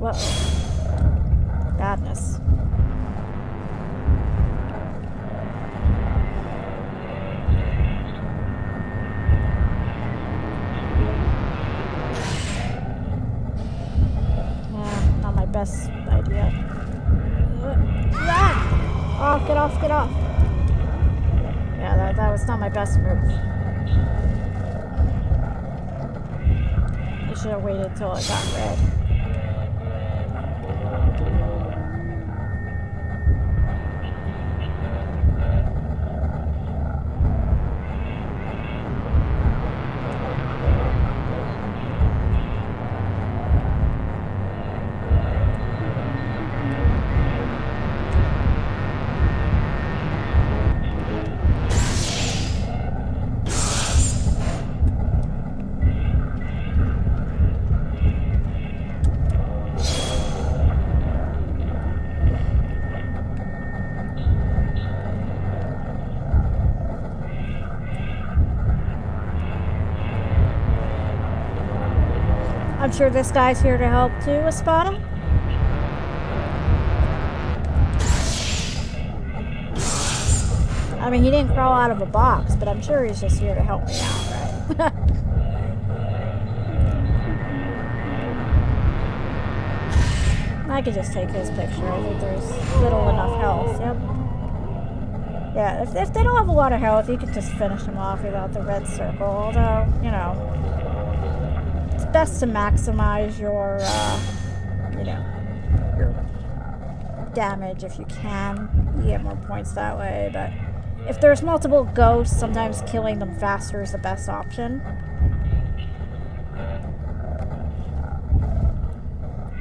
Whoa. Badness. Yeah, not my best idea. Ah! Oh, get off, get off. Yeah, that was not my best move. I should have waited till it got red. I'm sure this guy's here to help too, Espada. I mean, he didn't crawl out of a box, but I'm sure he's just here to help me out, right? I could just take his picture. I think there's little enough health. Yep. Yeah, if they don't have a lot of health, you could just finish them off without the red circle. Although, you know, it's best to maximize your, you know, your damage if you can. You get more points that way, but if there's multiple ghosts, sometimes killing them faster is the best option.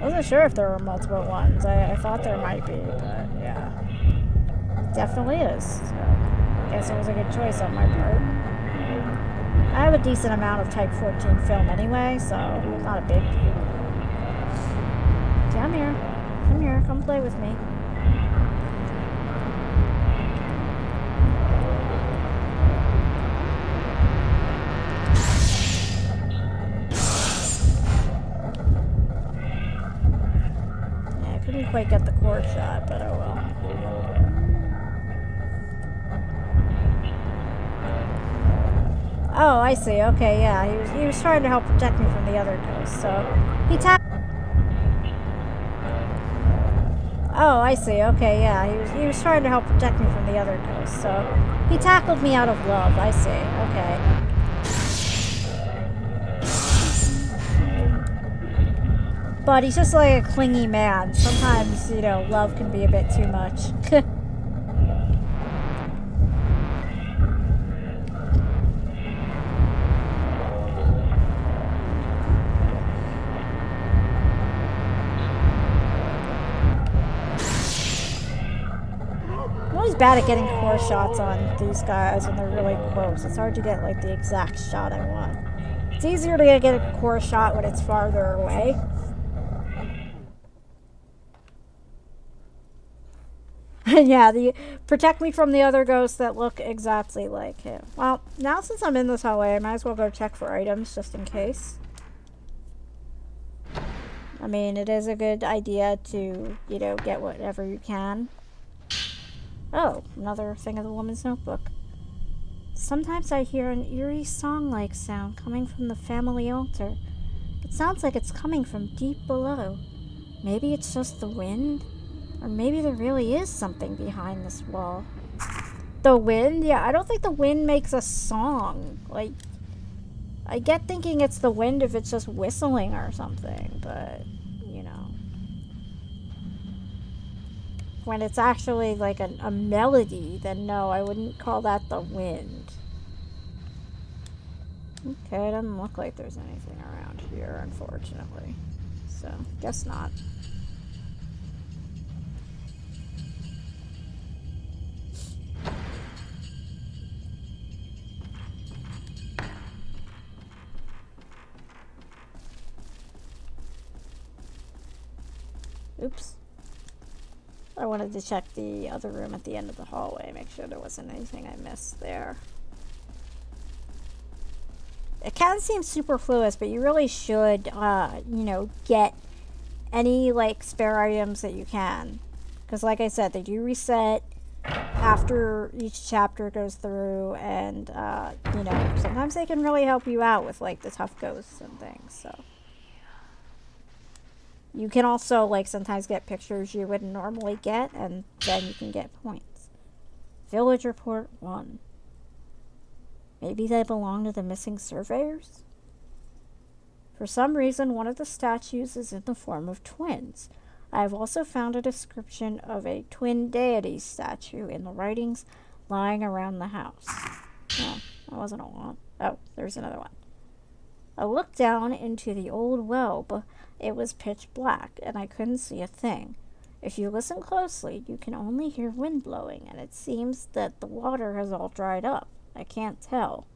I wasn't sure if there were multiple ones. I thought there might be, but yeah. Definitely is. So I guess it was a good choice on my part. I have a decent amount of Type 14 film anyway, so not a big deal. Come here. Come here. Come play with me. Couldn't quite get the core shot, but oh well. Oh, I see. Okay, yeah, he was trying to help protect me from the other ghosts, so he Oh, I see. Okay, yeah, he was trying to help protect me from the other ghosts, so he tackled me out of love. I see. Okay. But he's just like a clingy man. Sometimes, you know, love can be a bit too much. I'm always bad at getting core shots on these guys when they're really close. It's hard to get, like, the exact shot I want. It's easier to get a core shot when it's farther away. Yeah, protect me from the other ghosts that look exactly like him. Well, now since I'm in this hallway, I might as well go check for items just in case. I mean, it is a good idea to, you know, get whatever you can. Oh, another thing of the woman's notebook. Sometimes I hear an eerie song-like sound coming from the family altar. It sounds like it's coming from deep below. Maybe it's just the wind? Or maybe there really is something behind this wall. The wind? Yeah, I don't think the wind makes a song. Like, I get thinking it's the wind if it's just whistling or something, but, you know. When it's actually like a melody, then no, I wouldn't call that the wind. Okay, it doesn't look like there's anything around here, unfortunately. So, guess not. Oops. I wanted to check the other room at the end of the hallway, make sure there wasn't anything I missed there. It can seem superfluous, but you really should, you know, get any, like, spare items that you can. Because, like I said, they do reset after each chapter goes through, and, you know, sometimes they can really help you out with, like, the tough ghosts and things, so. You can also, like, sometimes get pictures you wouldn't normally get, and then you can get points. Village Report 1. Maybe they belong to the missing surveyors? For some reason, one of the statues is in the form of twins. I have also found a description of a twin deity statue in the writings lying around the house. Oh, that wasn't a lot. Oh, there's another one. I looked down into the old well, but it was pitch black, and I couldn't see a thing. If you listen closely, you can only hear wind blowing, and it seems that the water has all dried up. I can't tell.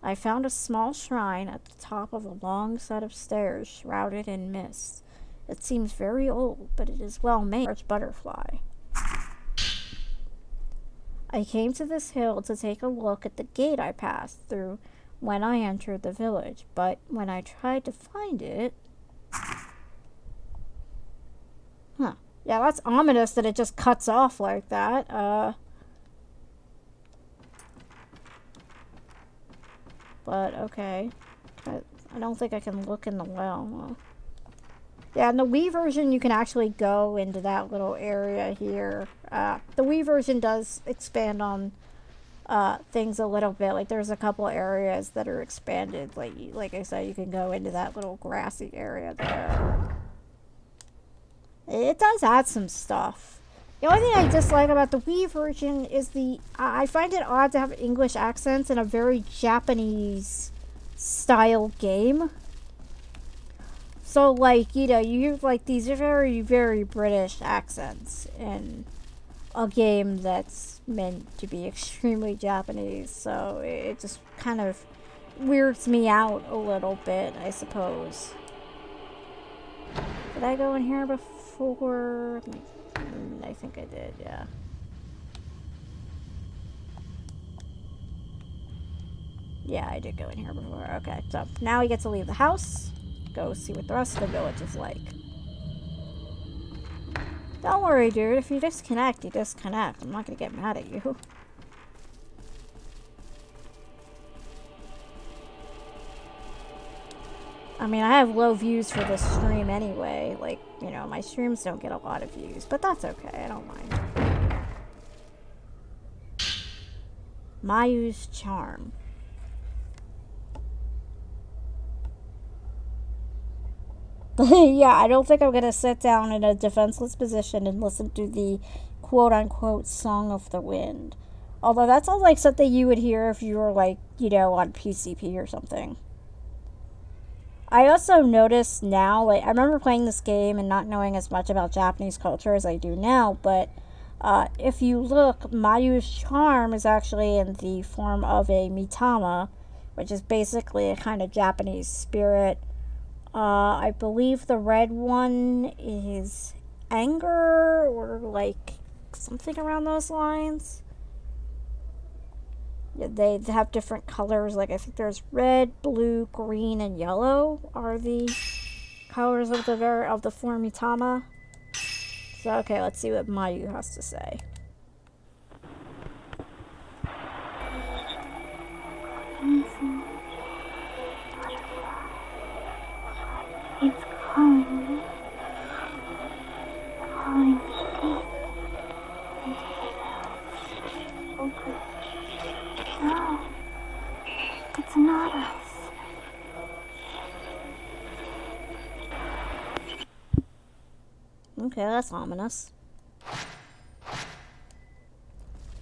I found a small shrine at the top of a long set of stairs shrouded in mist. It seems very old, but it is well made. Large butterfly. I came to this hill to take a look at the gate I passed through when I entered the village, but when I tried to find it... Yeah, that's ominous that it just cuts off like that. But okay. I don't think I can look in the well. Yeah, in the Wii version, you can actually go into that little area here. The Wii version does expand on things a little bit. Like, there's a couple areas that are expanded. Like I said, you can go into that little grassy area there. It does add some stuff. The only thing I dislike about the Wii version is I find it odd to have English accents in a very Japanese style game. So, like, you know, you have, like, these very, very British accents in a game that's meant to be extremely Japanese. So, it just kind of weirds me out a little bit, I suppose. Did I go in here before? I think I did, yeah. Yeah, I did go in here before. Okay, so now we get to leave the house. Go see what the rest of the village is like. Don't worry, dude. If you disconnect, you disconnect. I'm not gonna get mad at you. I mean, I have low views for this stream anyway. Like, you know, my streams don't get a lot of views, but that's okay. I don't mind. Mayu's Charm. Yeah, I don't think I'm gonna sit down in a defenseless position and listen to the quote-unquote Song of the Wind. Although that sounds like something you would hear if you were, like, you know, on PCP or something. I also noticed now, like, I remember playing this game and not knowing as much about Japanese culture as I do now, but if you look, Mayu's Charm is actually in the form of a mitama, which is basically a kind of Japanese spirit. I believe the red one is anger, or like something around those lines. Yeah, they have different colors. Like, I think there's red, blue, green, and yellow are the colors of the form mitama. So okay, let's see what Mayu has to say. It's calling. Calling me deep into the house. Open. No. It's not us. Okay, that's ominous.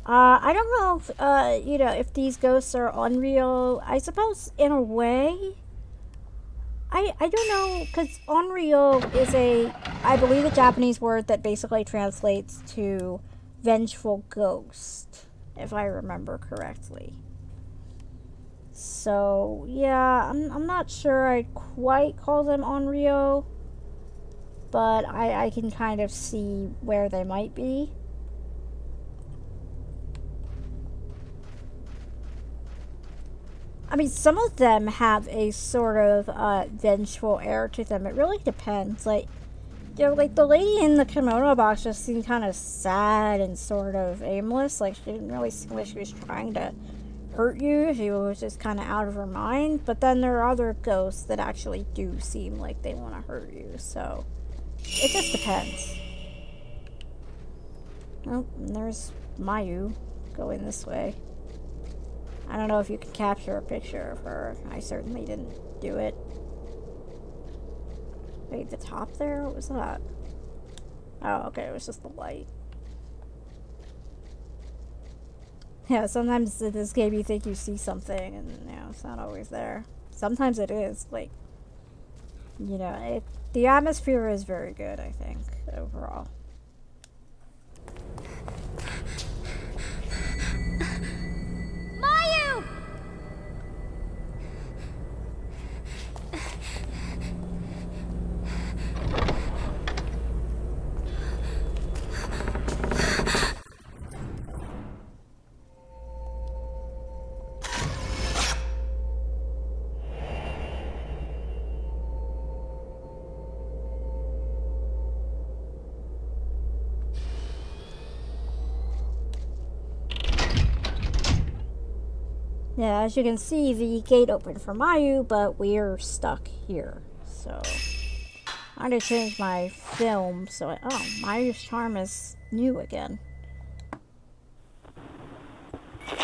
I don't know if, you know, if these ghosts are unreal. I suppose, in a way. I don't know, because unreal is I believe, a Japanese word that basically translates to vengeful ghost, if I remember correctly. So, yeah, I'm not sure I'd quite call them unreal, but I can kind of see where they might be. I mean, some of them have a sort of vengeful air to them. It really depends. Like, you know, like the lady in the kimono box just seemed kind of sad and sort of aimless. Like, she didn't really seem like she was trying to hurt you. She was just kind of out of her mind. But then there are other ghosts that actually do seem like they want to hurt you. So, it just depends. Oh, and there's Mayu going this way. I don't know if you can capture a picture of her. I certainly didn't do it. Wait, the top there? What was that? Oh, okay, it was just the light. Yeah, sometimes in this game you think you see something and, you know, it's not always there. Sometimes it is, like, you know, the atmosphere is very good, I think, overall. Yeah, as you can see, the gate opened for Mayu, but we're stuck here. So, I'm going to change my film. So, oh, Mayu's charm is new again. We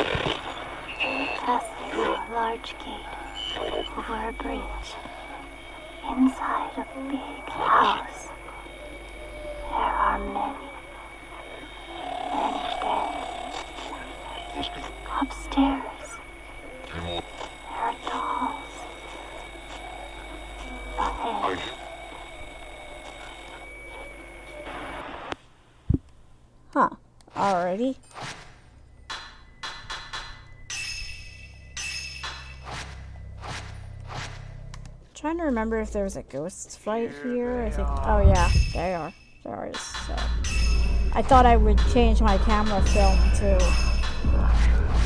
pass through a large gate over a bridge. Inside a big house, there are many beds. Upstairs, there are dolls. Ahead, Huh. Alrighty. Trying to remember if there was a ghost fight here. I think. Oh yeah, there is. So I thought I would change my camera film to,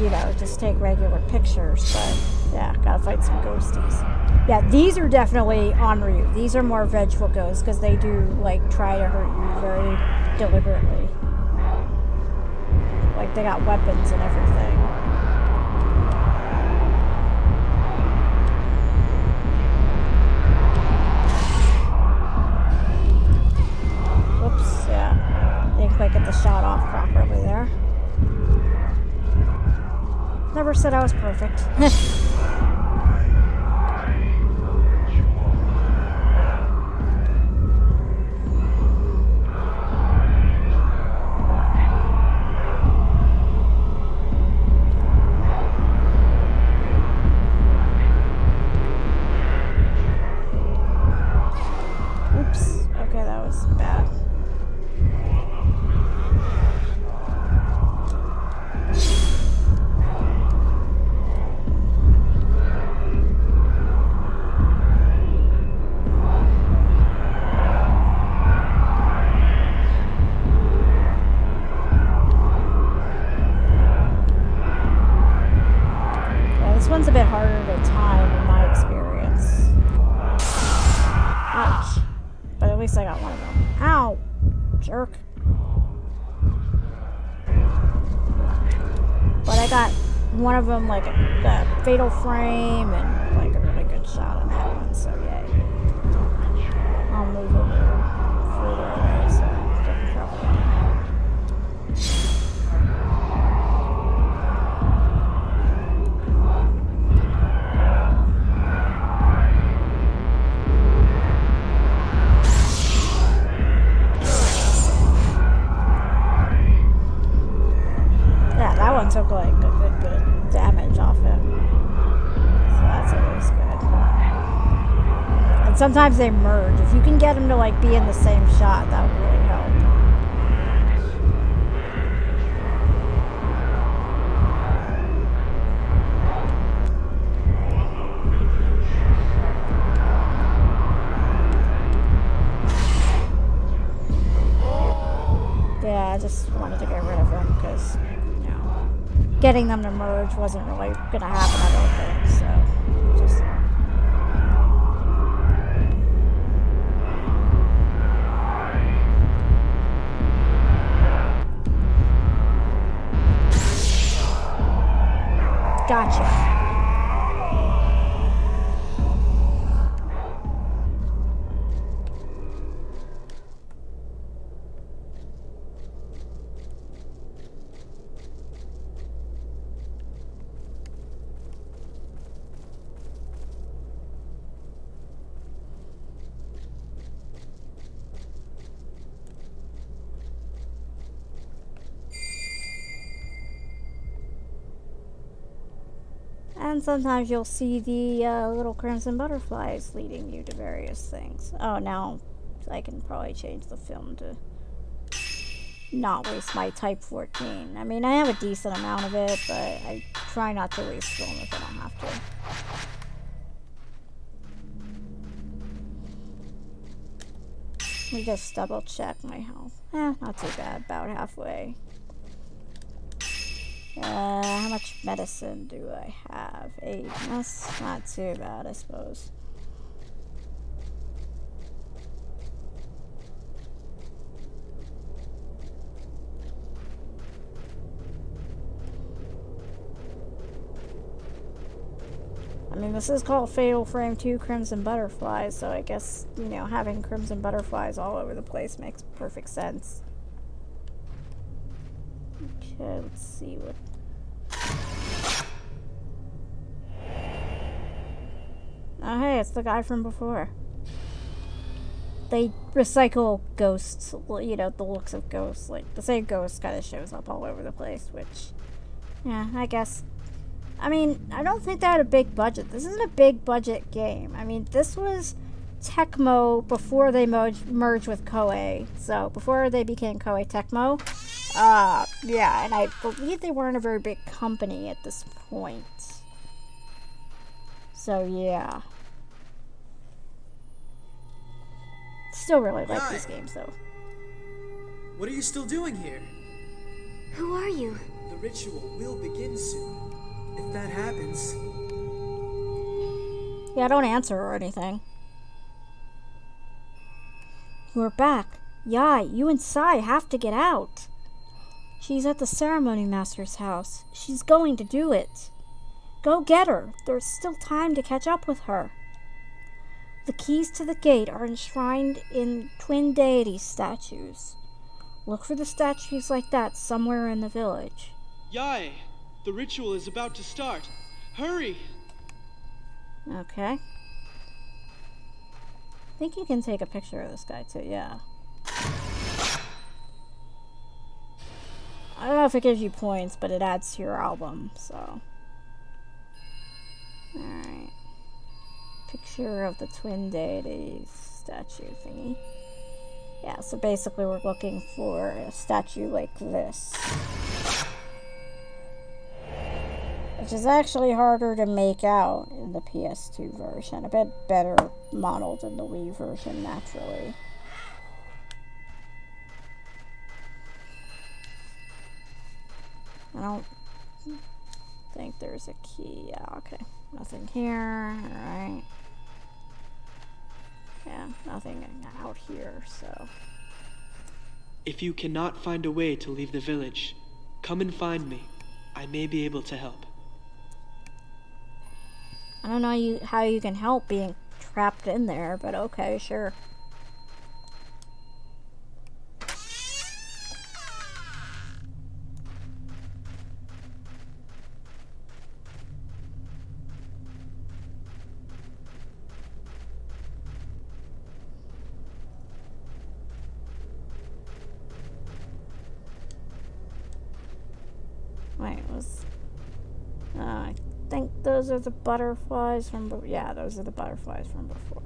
you know, just take regular pictures. But yeah, gotta fight some ghosties. Yeah, these are definitely en route. These are more vengeful ghosts because they do like try to hurt you very deliberately. Like they got weapons and everything. Whoops, yeah. Didn't quite get the shot off properly there. Never said I was perfect. Oops. Okay, that was bad. Yeah, this one's a bit harder to time in my experience. Ouch. But at least I got one of them. Ow! Jerk. But I got one of them, like a fatal frame and like a really good shot on that one, so yay. I'll move over further away so I don't get in trouble. Yeah, that one took like a good damage off him. So that's always good. And sometimes they merge. If you can get them to like be in the same shot, that would really help. Yeah, I just wanted to get rid of them because, you know, getting them to merge wasn't really going to happen, I don't think, so just... Gotcha. And sometimes you'll see the little crimson butterflies leading you to various things. Oh, now I can probably change the film to not waste my Type 14. I mean, I have a decent amount of it, but I try not to waste film if I don't have to. Let me just double check my health. Not too bad, about halfway. How much medicine do I have? 8. That's not too bad, I suppose. mean, this is called Fatal Frame 2 Crimson Butterflies, so I guess, you know, having crimson butterflies all over the place makes perfect sense. Okay, let's see what... Oh, hey, it's the guy from before. They recycle ghosts, you know, the looks of ghosts. Like, the same ghost kind of shows up all over the place, which... Yeah, I guess... I mean, I don't think they had a big budget. This isn't a big budget game. I mean, this was Tecmo before they merged with Koei. So, before they became Koei Tecmo. Yeah, and I believe they weren't a very big company at this point. So, yeah. Still really like these games, though. What are you still doing here? Who are you? The ritual will begin soon. If that happens... Yeah, don't answer or anything. We're back. Yai, you and Sai have to get out. She's at the ceremony master's house. She's going to do it. Go get her. There's still time to catch up with her. The keys to the gate are enshrined in twin deity statues. Look for the statues like that somewhere in the village. Yai, the ritual is about to start. Hurry! Okay. I think you can take a picture of this guy too, yeah. I don't know if it gives you points, but it adds to your album, so. Alright. Picture of the twin deities statue thingy. Yeah, so basically we're looking for a statue like this. Which is actually harder to make out in the PS2 version. A bit better modeled in the Wii version, naturally. I don't think there's a key. Yeah, okay. Nothing here. Alright. Yeah, nothing out here, so... If you cannot find a way to leave the village, come and find me. I may be able to help. I don't know how you can help being trapped in there, but okay, sure. Wait, I think those are the butterflies from yeah, those are the butterflies from before.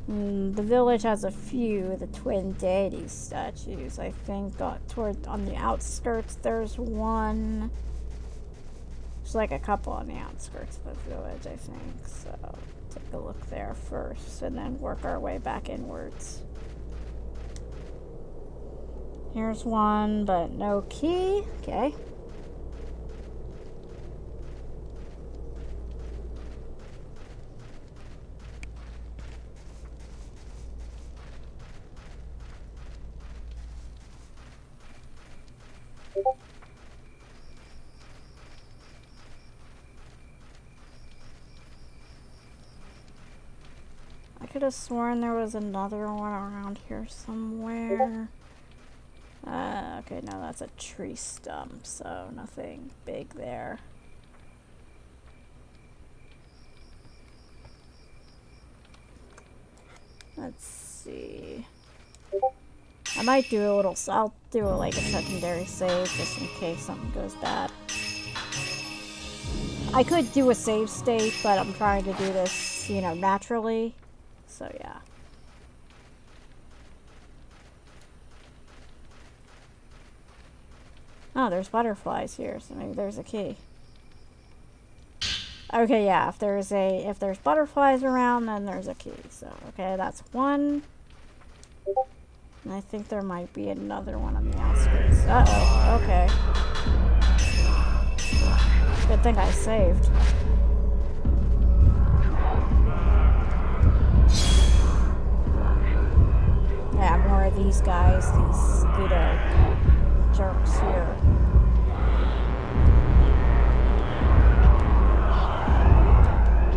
The village has a few of the twin deity statues. I think on the outskirts there's one. There's like a couple on the outskirts of the village, I think. So take a look there first and then work our way back inwards. Here's one, but no key. Okay. I could have sworn there was another one around here somewhere. Okay, no, that's a tree stump, so nothing big there. Let's see. I might do I'll do like a secondary save just in case something goes bad. I could do a save state, but I'm trying to do this, you know, naturally. So, yeah. Oh, there's butterflies here, so maybe there's a key. Okay, yeah, if there's butterflies around, then there's a key. So, okay, that's one. And I think there might be another one on the outskirts. Uh-oh, okay. Good thing I saved. Yeah, I'm worried are these guys, these, you know, jerks here.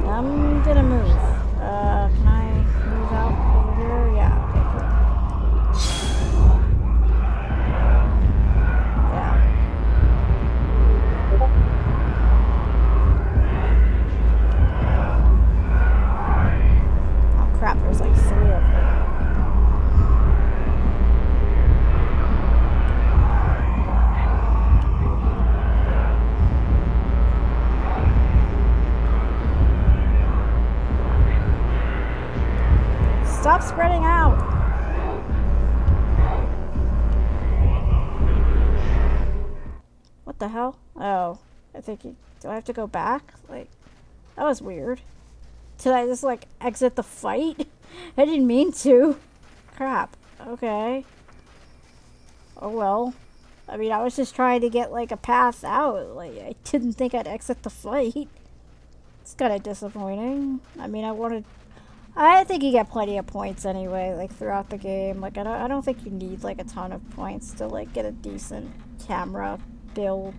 I'm gonna move. Can I move out over here? Yeah, okay, cool. Yeah. Oh crap, there's like 3 of them. Stop spreading out! What the hell? Oh, I think do I have to go back? Like, that was weird. Did I just like exit the fight? I didn't mean to. Crap. Okay. Oh well. I mean, I was just trying to get like a path out. Like, I didn't think I'd exit the fight. It's kind of disappointing. I mean, I think you get plenty of points anyway, like throughout the game. Like, I don't think you need like a ton of points to like get a decent camera build,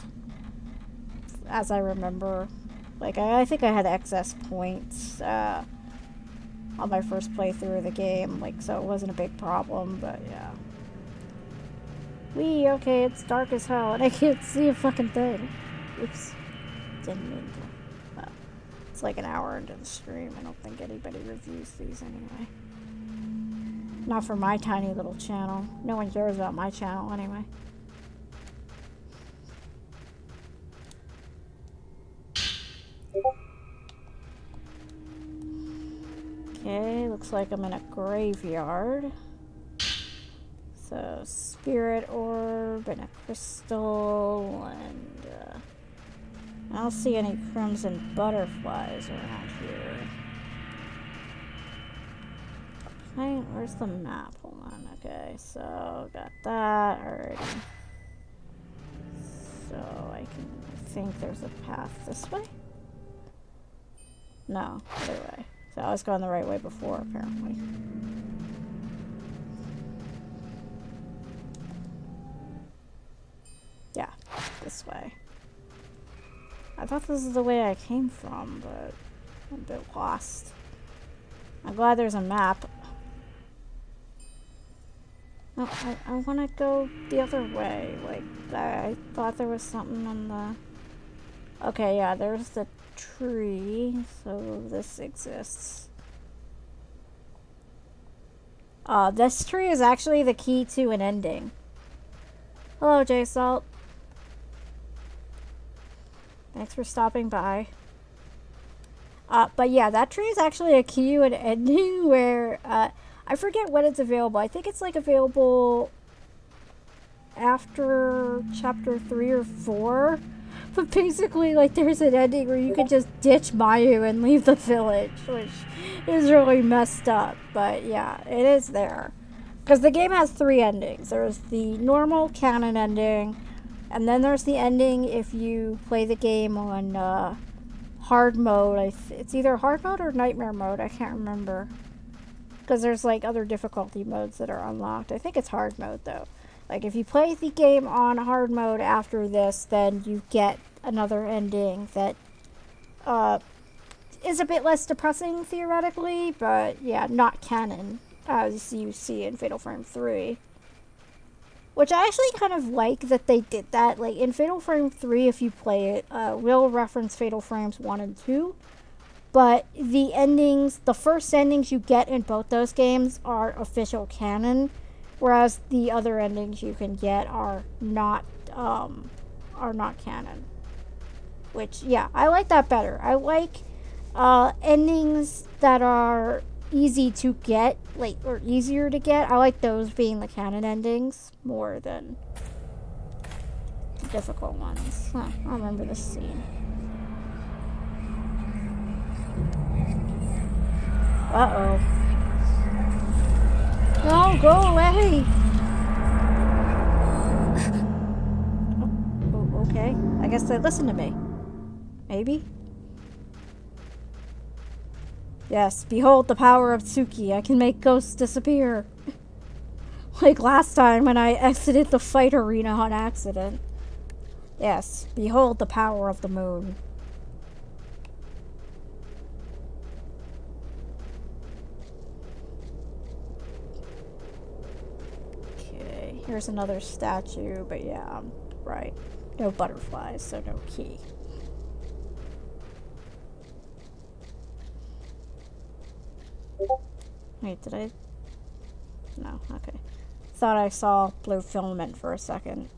as I remember. Like, I think I had excess points on my first playthrough of the game, like, so it wasn't a big problem, but yeah. Okay, it's dark as hell, and I can't see a fucking thing. Oops. Didn't mean to. Well, it's like an hour into the stream. I don't think anybody reviews these anyway. Not for my tiny little channel. No one cares about my channel anyway. Okay, looks like I'm in a graveyard. So, spirit orb and a crystal, and I don't see any crimson butterflies around here. Okay, where's the map? Hold on, okay, so got that already. So, I think there's a path this way? No, other way. So I was going the right way before, apparently. Yeah, this way. I thought this is the way I came from, but I'm a bit lost. I'm glad there's a map. No, I want to go the other way. Like, I thought there was something on the... Okay, yeah, there's the tree, so this exists. This tree is actually the key to an ending. Hello, J-Salt. Thanks for stopping by. But yeah, that tree is actually a key to an ending where, I forget when it's available. I think it's like available after chapter 3 or 4. But basically, like, there's an ending where you can just ditch Mayu and leave the village, which is really messed up. But yeah, it is there. Because the game has 3 endings. There's the normal canon ending, and then there's the ending if you play the game on hard mode. It's either hard mode or nightmare mode. I can't remember. Because there's, like, other difficulty modes that are unlocked. I think it's hard mode, though. Like, if you play the game on hard mode after this, then you get another ending that is a bit less depressing, theoretically, but, yeah, not canon, as you see in Fatal Frame 3. Which I actually kind of like that they did that. Like, in Fatal Frame 3, if you play it, we'll reference Fatal Frames 1 and 2, but the endings, the first endings you get in both those games are official canon, whereas the other endings you can get are not canon. Which, yeah, I like that better. I like endings that are easy to get, like, or easier to get. I like those being the canon endings more than the difficult ones. Huh, I remember this scene. Uh-oh. No, go away! Oh, okay. I guess they listen to me. Maybe? Yes, behold the power of Tsuki. I can make ghosts disappear. Like last time when I exited the fight arena on accident. Yes, behold the power of the moon. Okay, here's another statue, but yeah, right. No butterflies, so no key. Wait, did I? No, okay. Thought I saw blue filament for a second.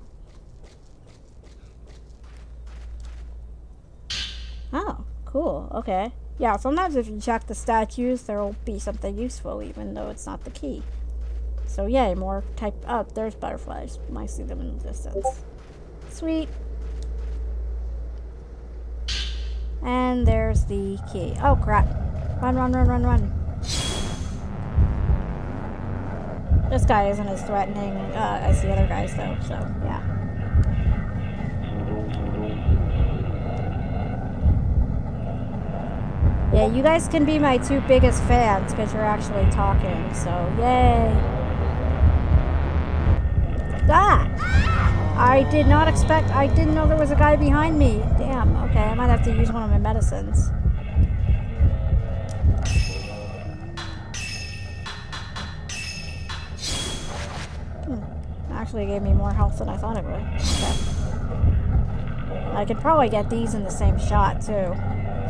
Oh, cool. Okay. Yeah, sometimes if you check the statues, there will be something useful, even though it's not the key. So yay, more type. Oh, there's butterflies. I see them in the distance. Sweet. And there's the key. Oh crap! Run, run, run, run, run. This guy isn't as threatening as the other guys, though. So yeah. Yeah, you guys can be my two biggest fans because you're actually talking, so yay. Ah! I did not expect, I didn't know there was a guy behind me. Damn, okay, I might have to use one of my medicines. Actually gave me more health than I thought it would. Okay. I could probably get these in the same shot, too.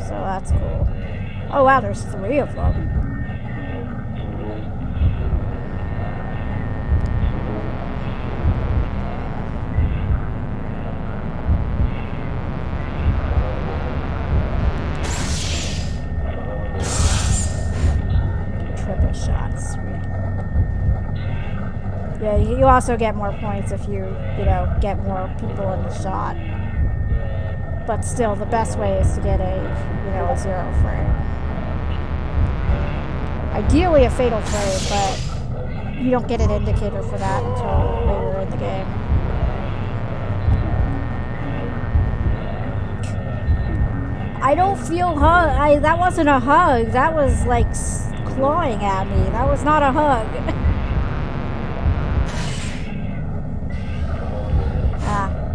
So that's cool. Oh wow, there's 3 of them. Triple shots, sweet. Yeah, you also get more points if you know, get more people in the shot. But still, the best way is to get a 0 frame. Ideally a fatal frame, but you don't get an indicator for that until later in the game. I don't feel hug. That wasn't a hug. That was like clawing at me. That was not a hug.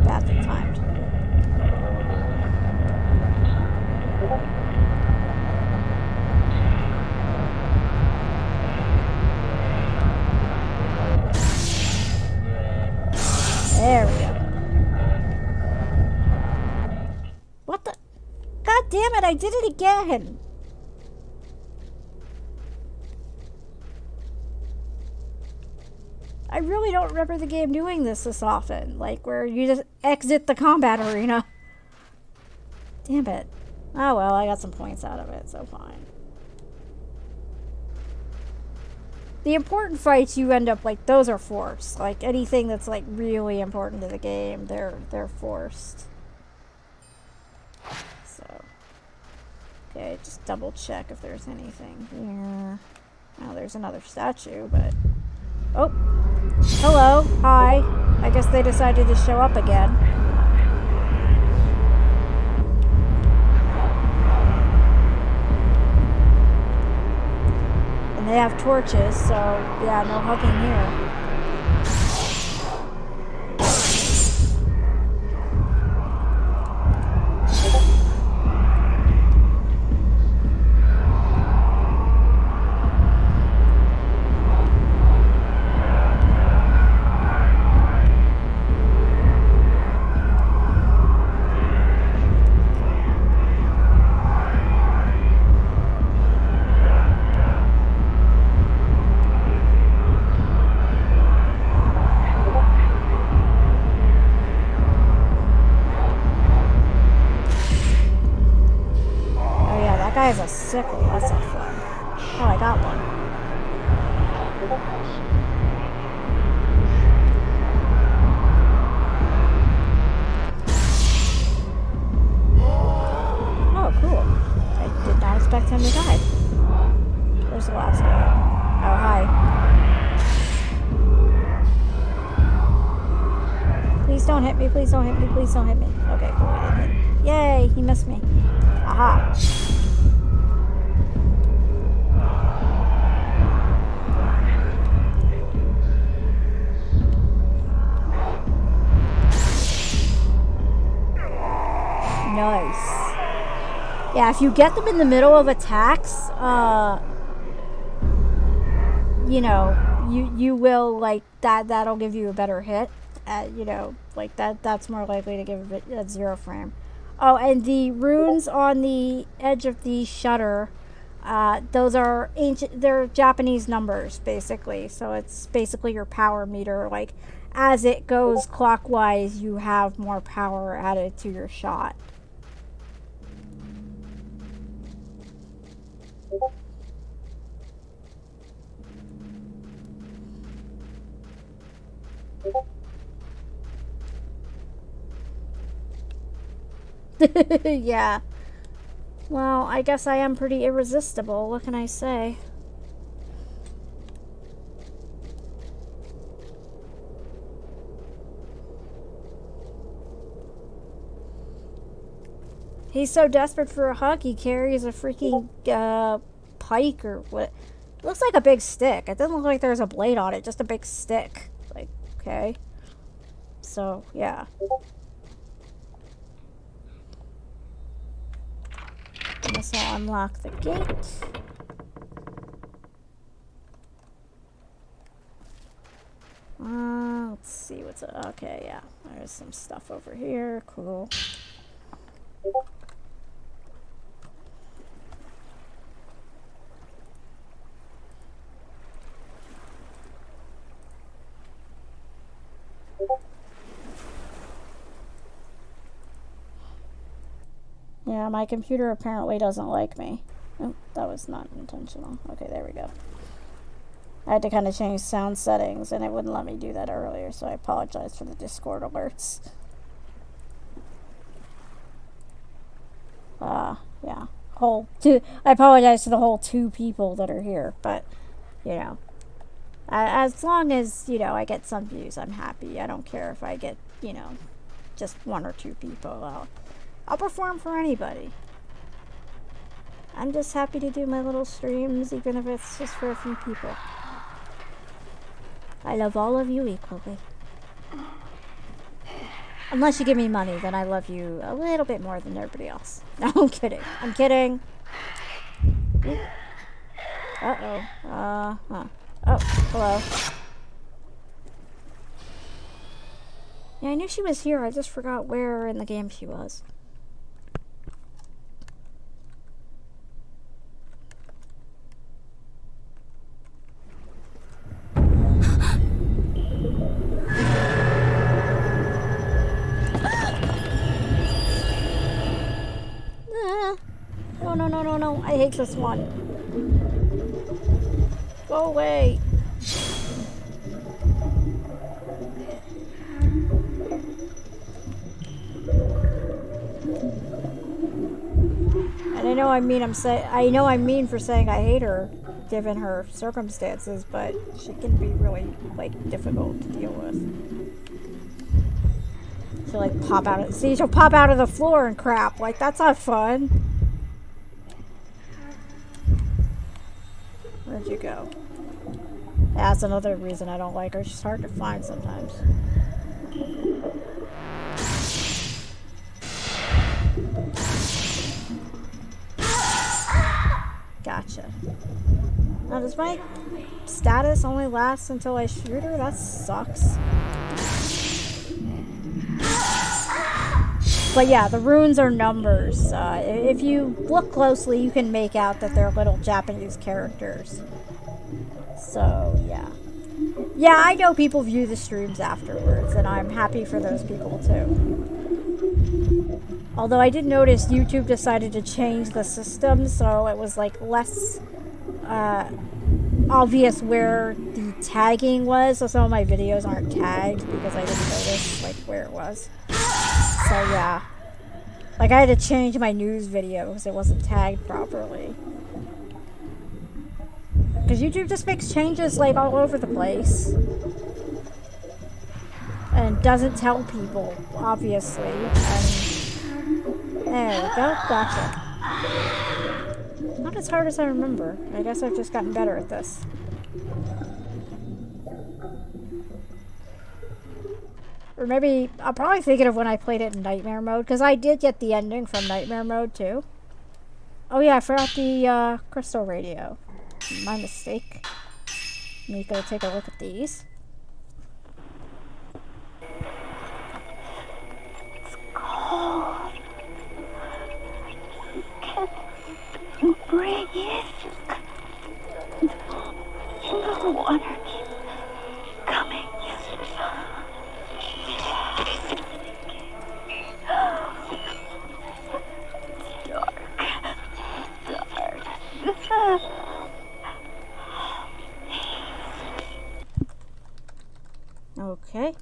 Badly timed. There we go. What the? God damn it, I did it again. I really don't remember the game doing this often. Like, where you just exit the combat arena. Damn it. Oh well, I got some points out of it, so fine. The important fights you end up, like, those are forced. Like, anything that's, like, really important to the game, they're forced. So. Okay, just double check if there's anything here. Oh, there's another statue, but... Oh! Hello! Hi! I guess they decided to show up again. They have torches, so yeah, no hugging here. Has a sickle. That's not fun. Oh, I got one. Oh, cool. I did not expect him to die. There's the last guy. Oh, hi. Please don't hit me. Please don't hit me. Please don't hit me. Okay, cool. Yay, he missed me. Aha. Nice. Yeah, if you get them in the middle of attacks, you know, you will, like, that'll give you a better hit. You know, like, that's more likely to give it a 0 frame. Oh, and the runes on the edge of the shutter, those are ancient, they're Japanese numbers, basically. So it's basically your power meter. Like, as it goes clockwise, you have more power added to your shot. Yeah. Well, I guess I am pretty irresistible. What can I say? He's so desperate for a hug, he carries a freaking pike or what? It looks like a big stick. It doesn't look like there's a blade on it, just a big stick. Like, okay. So, yeah. Guess I'll unlock the gate. Let's see what's... Okay, yeah. There's some stuff over here. Cool. Yeah, my computer apparently doesn't like me. Oh, that was not intentional. Okay, there we go. I had to kind of change sound settings, and it wouldn't let me do that earlier, so I apologize for the Discord alerts. Yeah. I apologize to the whole 2 people that are here, but, you know. As long as, you know, I get some views, I'm happy. I don't care if I get, you know, just 1 or 2 people. I'll perform for anybody. I'm just happy to do my little streams, even if it's just for a few people. I love all of you equally. Unless you give me money, then I love you a little bit more than everybody else. No, I'm kidding. I'm kidding. Uh-oh. Oh, hello. Yeah, I knew she was here. I just forgot where in the game she was. No, I hate this one. Go away. And I know I'm mean for saying I hate her, given her circumstances, but she can be really, like, difficult to deal with. She'll, like, she'll pop out of the floor and crap. Like, that's not fun. Where'd you go? That's another reason I don't like her. She's hard to find sometimes. Gotcha. Now, does my status only last until I shoot her? That sucks. But yeah, the runes are numbers. If you look closely, you can make out that they're little Japanese characters. So, yeah. Yeah, I know people view the streams afterwards, and I'm happy for those people, too. Although I did notice YouTube decided to change the system, so it was, like, less obvious where the tagging was. So some of my videos aren't tagged because I didn't notice, like, where it was. So, yeah. Like, I had to change my news video because it wasn't tagged properly. Because YouTube just makes changes, like, all over the place. And doesn't tell people, obviously. And there we go. Gotcha. Not as hard as I remember. I guess I've just gotten better at this. Or maybe, I'm probably thinking of when I played it in Nightmare mode, because I did get the ending from Nightmare mode, too. Oh yeah, I forgot the, crystal radio. My mistake. Let me go take a look at these. It's cold. Can you breathe? The water keeps coming. Dark. Okay.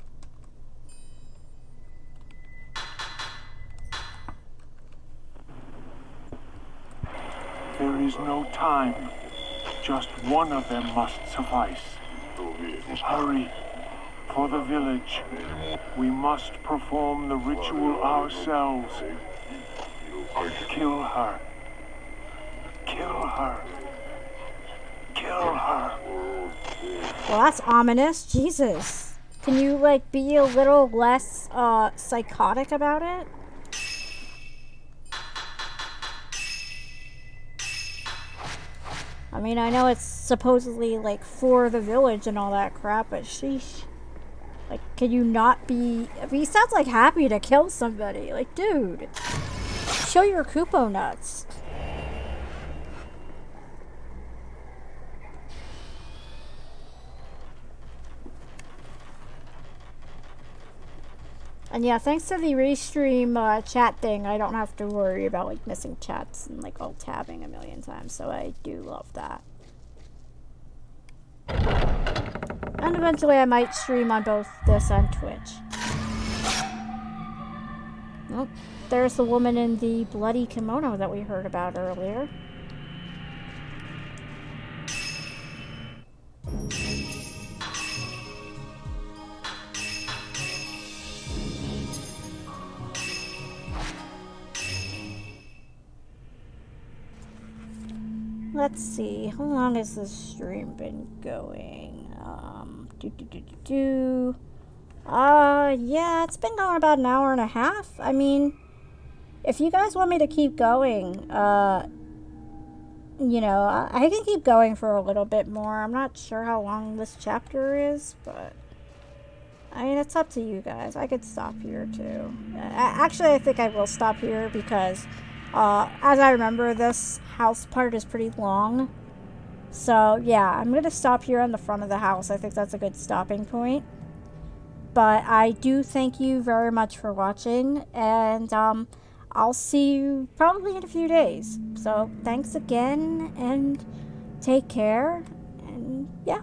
There is no time. Just one of them must suffice. Hurry. For the village. We must perform the ritual ourselves. Kill her. Kill her. Kill her. Well, that's ominous. Jesus. Can you, like, be a little less, psychotic about it? I mean, I know it's supposedly, like, for the village and all that crap, but sheesh. Like, can you not be... I mean, he sounds like happy to kill somebody. Like, dude. Show your Kupo nuts. And yeah, thanks to the restream chat thing, I don't have to worry about like missing chats and like alt tabbing a million times, so I do love that. And eventually I might stream on both this and Twitch. Oh, there's the woman in the bloody kimono that we heard about earlier. Let's see, how long has this stream been going? Yeah, it's been going about an hour and a half. I mean, if you guys want me to keep going, you know, I can keep going for a little bit more. I'm not sure how long this chapter is, but I mean, it's up to you guys. I could stop here too. Actually, I think I will stop here because as I remember, this house part is pretty long. So, yeah, I'm going to stop here on the front of the house. I think that's a good stopping point. But I do thank you very much for watching. And I'll see you probably in a few days. So, thanks again. And take care. And, yeah.